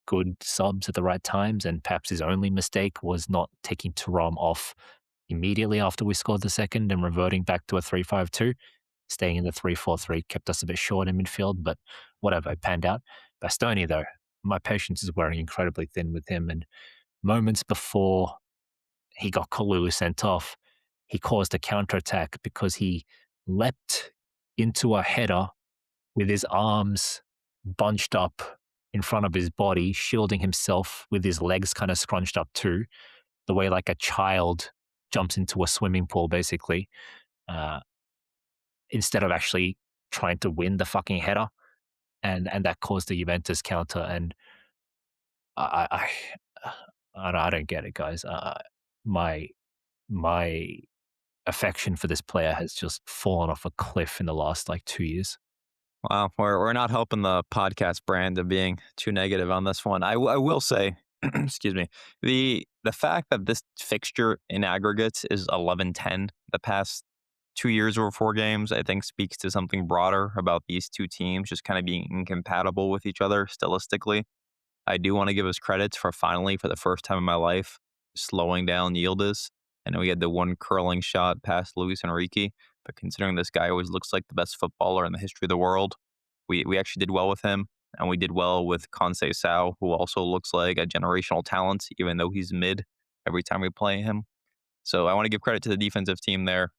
good subs at the right times, and perhaps his only mistake was not taking Turam off immediately after we scored the second and reverting back to a 3-5-2. Staying in the 3-4-3 kept us a bit short in midfield, but whatever, it panned out. Bastoni, though, my patience is wearing incredibly thin with him, and moments before he got Kalulu sent off, he caused a counterattack because he leapt into a header with his arms bunched up in front of his body, shielding himself with his legs kind of scrunched up too, the way like a child jumps into a swimming pool, basically, instead of actually trying to win the fucking header. And that caused the Juventus counter. And I don't get it, guys. My affection for this player has just fallen off a cliff in the last like 2 years. Wow, we're not helping the podcast brand of being too negative on this one. I will say, excuse me, the fact that this fixture in aggregate is 11-10 the past 2 years over 4 games, I think speaks to something broader about these two teams just kind of being incompatible with each other stylistically. I do want to give us credit for finally, for the first time in my life, slowing down Yildiz. I know he had the one curling shot past Luis Enrique, but considering this guy always looks like the best footballer in the history of the world, we actually did well with him, and we did well with Conceição, who also looks like a generational talent, even though he's mid every time we play him. So I want to give credit to the defensive team there.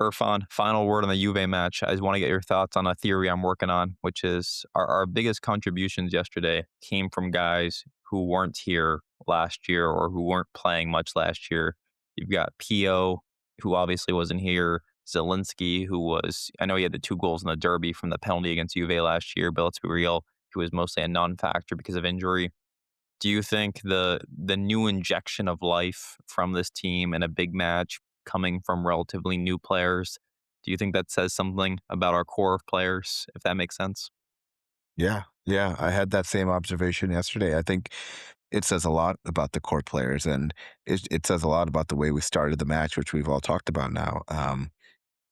Irfan, final word on the Juve match. I just want to get your thoughts on a theory I'm working on, which is our biggest contributions yesterday came from guys who weren't here last year or who weren't playing much last year. You've got Pio, who obviously wasn't here. Zielinski, I know he had the 2 goals in the derby from the penalty against Juve last year, but let's be real, he was mostly a non-factor because of injury. Do you think the new injection of life from this team in a big match coming from relatively new players, do you think that says something about our core of players, if that makes sense? Yeah, yeah. I had that same observation yesterday. I think it says a lot about the core players, and it says a lot about the way we started the match, which we've all talked about now.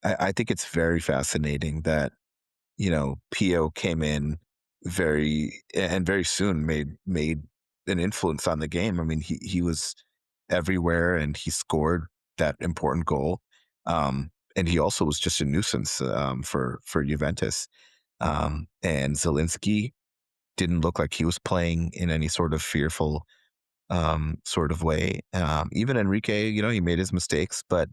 I think it's very fascinating that Pio came in very soon made an influence on the game. I mean, he was everywhere and he scored that important goal. And he also was just a nuisance for Juventus. And Zielinski didn't look like he was playing in any sort of fearful sort of way. Even Enrique, he made his mistakes, but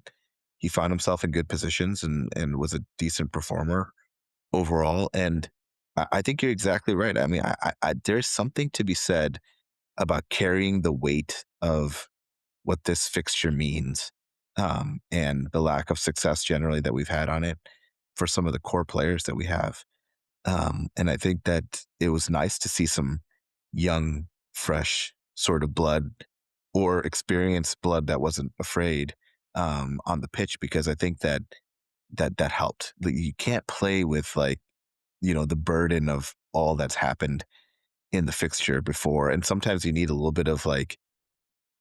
he found himself in good positions and was a decent performer overall. And I think you're exactly right. I mean, there's something to be said about carrying the weight of what this fixture means, and the lack of success generally that we've had on it for some of the core players that we have. And I think that it was nice to see some young, fresh sort of blood or experienced blood that wasn't afraid on the pitch, because I think that helped. You can't play with the burden of all that's happened in the fixture before, and sometimes you need a little bit of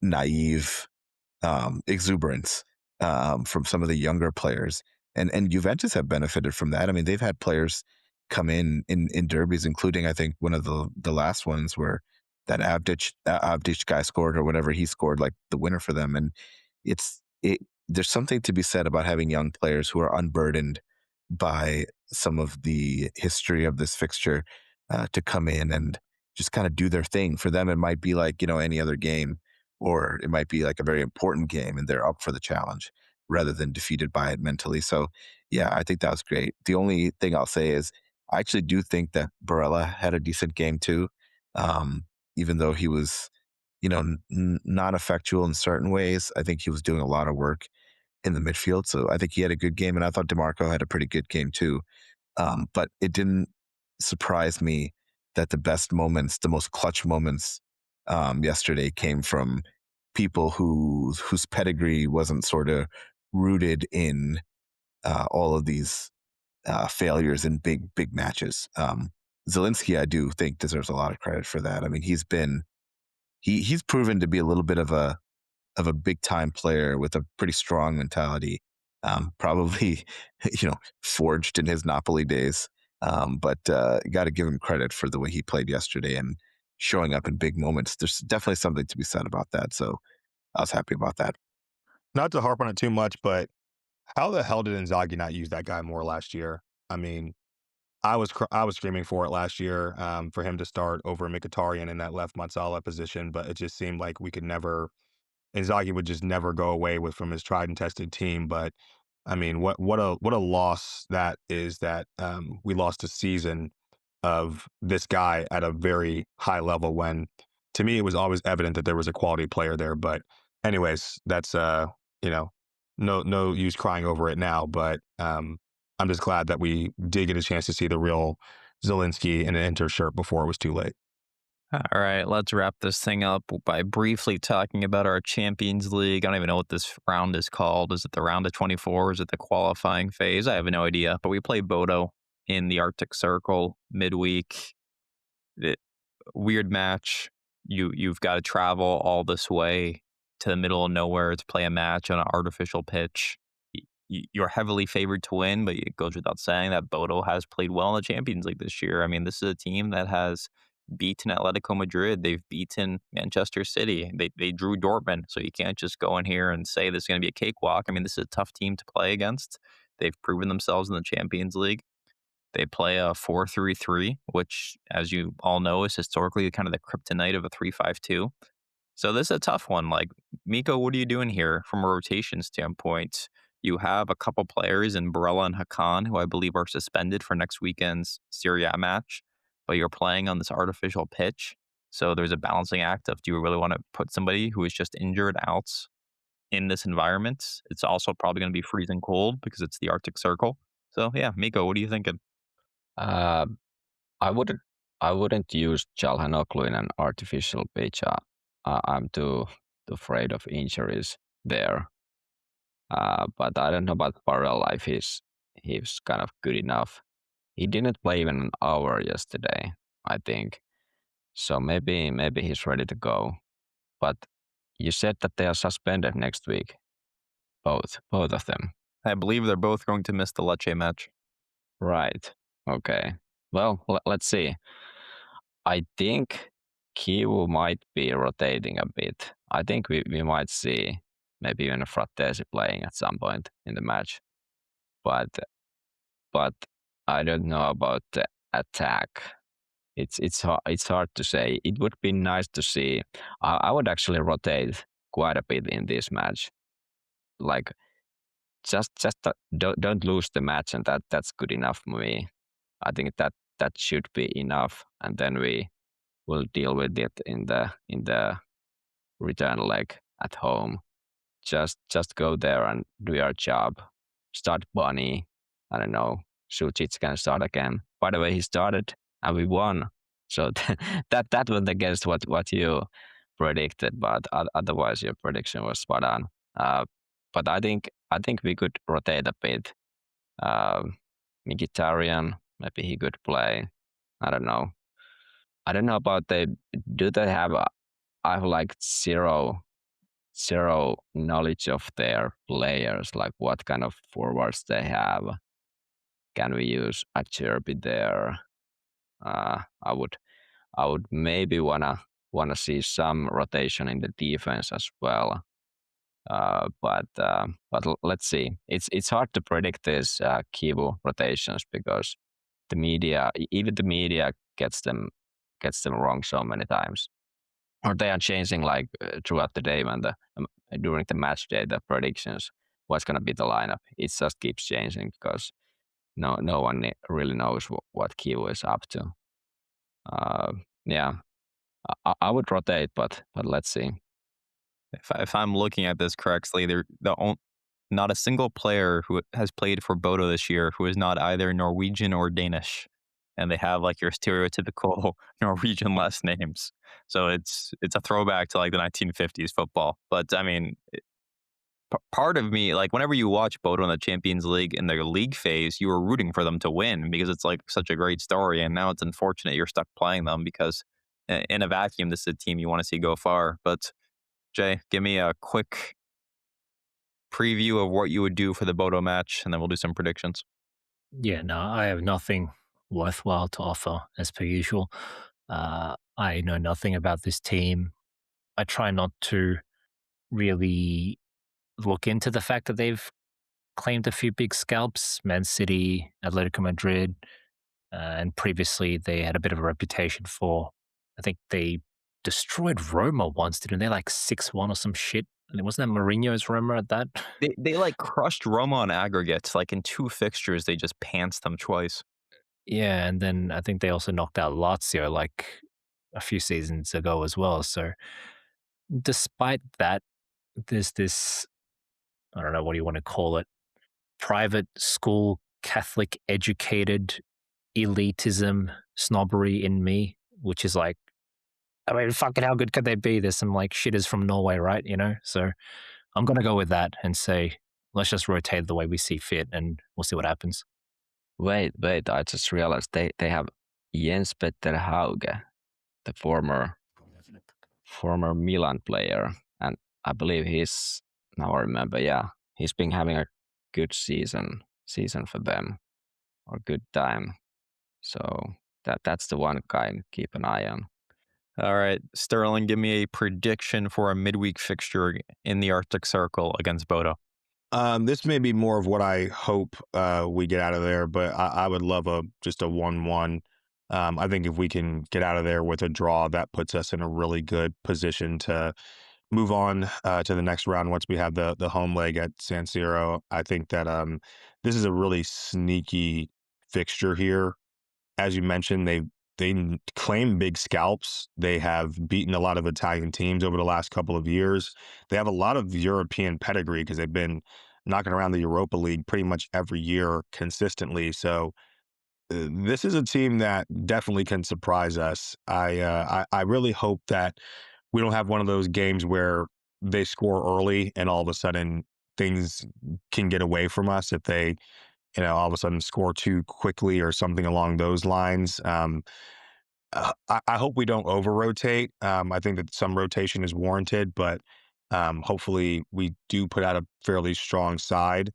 naive exuberance from some of the younger players, and Juventus have benefited from that. I mean, they've had players come in derbies, including I think one of the last ones where that Avdic guy scored, or whatever, he scored like the winner for them. And there's something to be said about having young players who are unburdened by some of the history of this fixture to come in and just kind of do their thing. For them, it might be like any other game, or it might be like a very important game and they're up for the challenge rather than defeated by it mentally. So yeah, I think that was great. The only thing I'll say is I actually do think that Barella had a decent game too, even though he was not effectual in certain ways. I think he was doing a lot of work in the midfield. So I think he had a good game, and I thought DeMarco had a pretty good game too. But it didn't surprise me that the best moments, the most clutch moments yesterday came from people whose pedigree wasn't sort of rooted in all of these failures in big matches. Zielinski, I do think, deserves a lot of credit for that. I mean, he's proven to be a little bit of a big time player with a pretty strong mentality. Probably, forged in his Napoli days. But got to give him credit for the way he played yesterday and showing up in big moments. There's definitely something to be said about that. So I was happy about that. Not to harp on it too much, but how the hell did Inzaghi not use that guy more last year? I mean, I was screaming for it last year, for him to start over Mkhitaryan in that left Matsala position, but it just seemed like we could never. Inzaghi would just never go away with from his tried and tested team. But I mean, what a loss that is that we lost a season of this guy at a very high level when to me it was always evident that there was a quality player there. But anyways, that's you know, no use crying over it now. But I'm just glad that we did get a chance to see the real Zelensky in an Inter shirt before it was too late. All right, let's wrap this thing up by briefly talking about our Champions League. I don't even know what this round is called. Is it the round of 24? Is it the qualifying phase? I have no idea. But we play Bodø in the Arctic Circle midweek. Weird match. You've got to travel all this way to the middle of nowhere to play a match on an artificial pitch. You're heavily favored to win, but it goes without saying that Bodø has played well in the Champions League this year. I mean, this is a team that has beaten Atletico Madrid. They've beaten Manchester City. They drew Dortmund, so you can't just go in here and say this is going to be a cakewalk. I mean, this is a tough team to play against. They've proven themselves in the Champions League. They play a 4-3-3, which, as you all know, is historically kind of the kryptonite of a 3-5-2. So this is a tough one. Like, Mikko, what are you doing here from a rotation standpoint? You have a couple players in Barella and Hakan, who I believe are suspended for next weekend's Serie A match, but you're playing on this artificial pitch. So there's a balancing act of, do you really want to put somebody who is just injured out in this environment? It's also probably going to be freezing cold because it's the Arctic Circle. So yeah, Mikko, what are you thinking? Uh, I wouldn't I wouldn't use Calhanoglu in an artificial pitch. I'm too afraid of injuries there. But I don't know about Barella if he's kind of good enough. He didn't play even an hour yesterday, I think. So maybe he's ready to go. But you said that they are suspended next week, both of them. I believe they're both going to miss the Lecce match. Right. Okay. Well, let's see. I think Kivu might be rotating a bit. I think we might see maybe even Frattesi playing at some point in the match. But I don't know about the attack. It's hard to say. It would be nice to see. I would actually rotate quite a bit in this match. Like just don't lose the match, and that's good enough for me. I think that should be enough, and then we will deal with it in the return leg at home. Just go there and do your job. Start Bunny. I don't know. Sucic can start again. By the way, he started and we won. So that went against what you predicted, but otherwise your prediction was spot on. But I think we could rotate a bit. Mkhitaryan, maybe he could play. I don't know. I don't know about do they have I have like zero knowledge of their players, like what kind of forwards they have. Can we use a Cherby there? I would maybe wanna see some rotation in the defense as well. But let's see. It's hard to predict these Kivu rotations because even the media gets them wrong so many times, or they are changing like throughout the day when during the match day the predictions what's gonna be the lineup. It just keeps changing because no one really knows what Kivu is up to. Yeah, I would rotate, but let's see. If I'm looking at this correctly, not a single player who has played for Bodø this year who is not either Norwegian or Danish, and they have like your stereotypical Norwegian last names. So it's a throwback to like the 1950s football. But I mean, part of me, like whenever you watch Bodø in the Champions League in their league phase, you were rooting for them to win because it's like such a great story. And now it's unfortunate you're stuck playing them because in a vacuum, this is a team you want to see go far. But Jay, give me a quick preview of what you would do for the Bodø match, and then we'll do some predictions. Yeah, no, I have nothing worthwhile to offer as per usual. I know nothing about this team. I try not to really look into the fact that they've claimed a few big scalps, Man City, Atletico Madrid, and previously they had a bit of a reputation for, I think they destroyed Roma once, didn't they? Like 6-1 or some shit. And wasn't that Mourinho's Roma at that? They like crushed Roma on aggregates. Like in 2 fixtures, they just pantsed them twice. Yeah, and then I think they also knocked out Lazio like a few seasons ago as well. So despite that, there's this, I don't know, what do you want to call it? Private school, Catholic educated elitism, snobbery in me, which is like, I mean, fucking how good could they be? There's some like shitters from Norway, right? You know? So I'm going to go with that and say, let's just rotate the way we see fit and we'll see what happens. Wait, I just realized they have Jens Petter Hauge, the former Milan player, and I believe now I remember, yeah, he's been having a good season for them, or good time. So that's the one guy to keep an eye on. All right, Sterling, give me a prediction for a midweek fixture in the Arctic Circle against Bodø. This may be more of what I hope we get out of there, but I would love just a 1-1. I think if we can get out of there with a draw, that puts us in a really good position to move on to the next round once we have the home leg at San Siro. I think that this is a really sneaky fixture here. As you mentioned, they claim big scalps. They have beaten a lot of Italian teams over the last couple of years. They have a lot of European pedigree because they've been knocking around the Europa League pretty much every year consistently. So this is a team that definitely can surprise us. I really hope that we don't have one of those games where they score early and all of a sudden things can get away from us if they, all of a sudden score too quickly or something along those lines. I hope we don't over rotate. I think that some rotation is warranted, but hopefully we do put out a fairly strong side,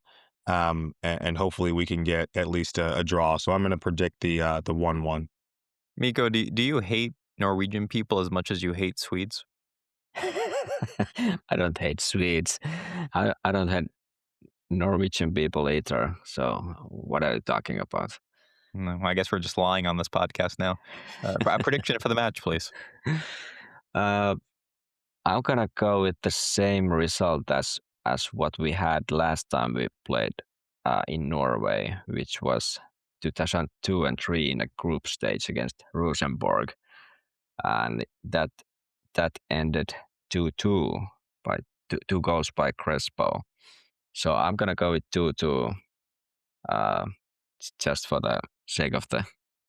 and hopefully we can get at least a draw. So I'm going to predict the 1-1. Mikko, do you hate Norwegian people as much as you hate Swedes? I don't hate Swedes. I don't hate Norwegian people either. So what are you talking about? No, I guess we're just lying on this podcast now. A prediction for the match, please. I'm gonna go with the same result as what we had last time we played in Norway, which was 2002 and 3 in a group stage against Rosenborg, and that ended 2-2 by two goals by Crespo. So I'm gonna go with 2-2, just for the sake of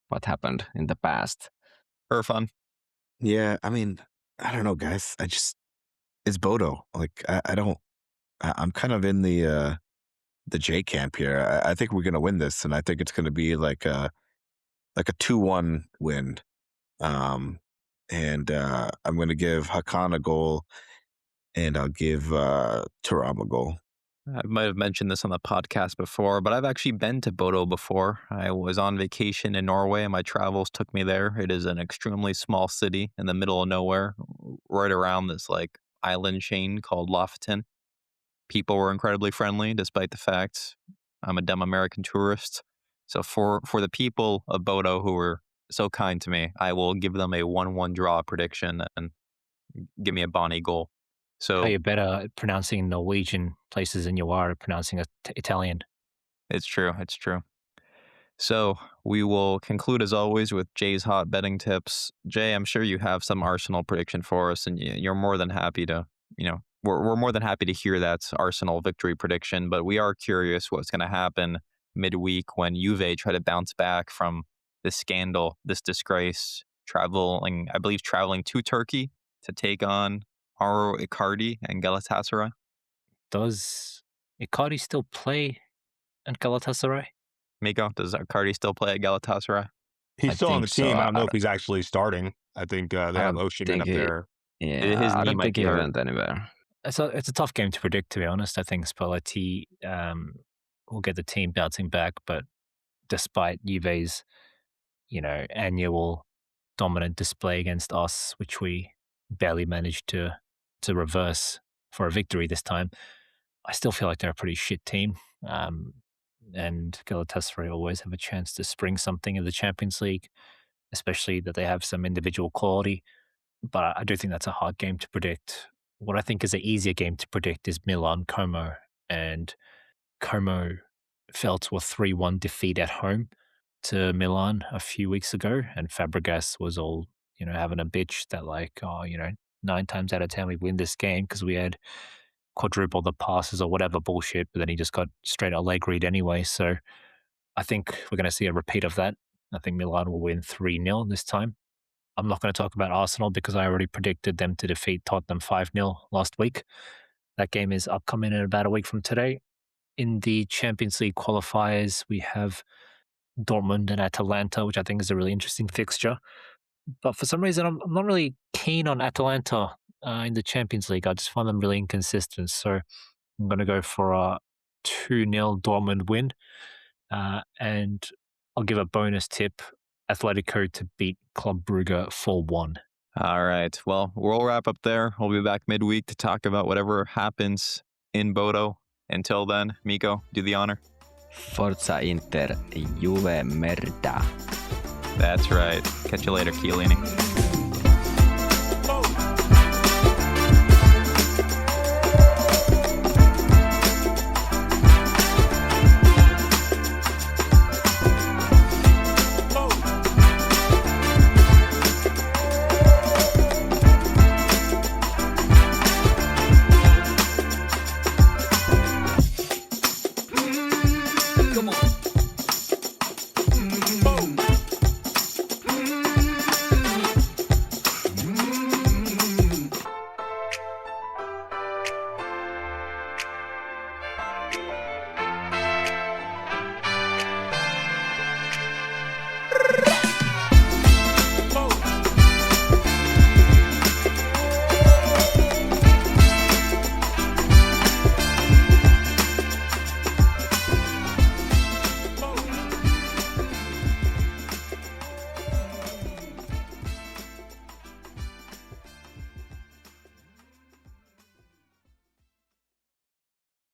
what happened in the past. Irfan. Yeah, I mean, I don't know, guys. It's Bodø. Like, I'm kind of in the J camp here. I think we're gonna win this, and I think it's gonna be like a 2-1 win. And I'm gonna give Hakan a goal, and I'll give Thuram a goal. I might have mentioned this on the podcast before, but I've actually been to Bodø before. I was on vacation in Norway, and my travels took me there. It is an extremely small city in the middle of nowhere, right around this like island chain called Lofoten. People were incredibly friendly, despite the fact I'm a dumb American tourist. So for the people of Bodø who were so kind to me, I will give them a 1-1 draw prediction and give me a Bonnie goal. So you're better at pronouncing Norwegian places than you are at pronouncing Italian. It's true. So we will conclude as always with Jay's hot betting tips. Jay, I'm sure you have some Arsenal prediction for us, and you're more than happy to, we're more than happy to hear that Arsenal victory prediction, but we are curious what's going to happen midweek when Juve try to bounce back from this scandal, this disgrace, traveling to Turkey to take on Mauro Icardi and Galatasaray. Does Icardi still play at Galatasaray? Mikko, does Icardi still play at Galatasaray? He's still on the team. So. I don't know if he's actually starting. I think they have Osimhen up there. Yeah, His I knee don't might think be he hurt. went anywhere. It's a tough game to predict, to be honest. I think Spalletti will get the team bouncing back, but despite Juve's, annual dominant display against us, which we barely managed to reverse for a victory this time, I still feel like they're a pretty shit team. And Galatasaray always have a chance to spring something in the Champions League, especially that they have some individual quality. But I do think that's a hard game to predict. What I think is an easier game to predict is Milan-Como. And Como fell to a 3-1 defeat at home to Milan a few weeks ago. And Fabregas was all, having a bitch that 9 times out of 10 we win this game because we had quadruple the passes or whatever bullshit. But then he just got straight Allegri'd anyway. So I think we're going to see a repeat of that. I think Milan will win 3-0 this time. I'm not going to talk about Arsenal because I already predicted them to defeat Tottenham 5-0 last week. That game is upcoming in about a week from today. In the Champions League qualifiers, we have Dortmund and Atalanta, which I think is a really interesting fixture. But for some reason, I'm not really keen on Atalanta in the Champions League. I just find them really inconsistent. So I'm going to go for a 2-0 Dortmund win. And I'll give a bonus tip. Atletico to beat Club Brugge 4-1. All right. Well, we'll wrap up there. We'll be back midweek to talk about whatever happens in Bodø. Until then, Mikko, do the honor. Forza Inter, Juve merda. That's right. Catch you later, Chiellini.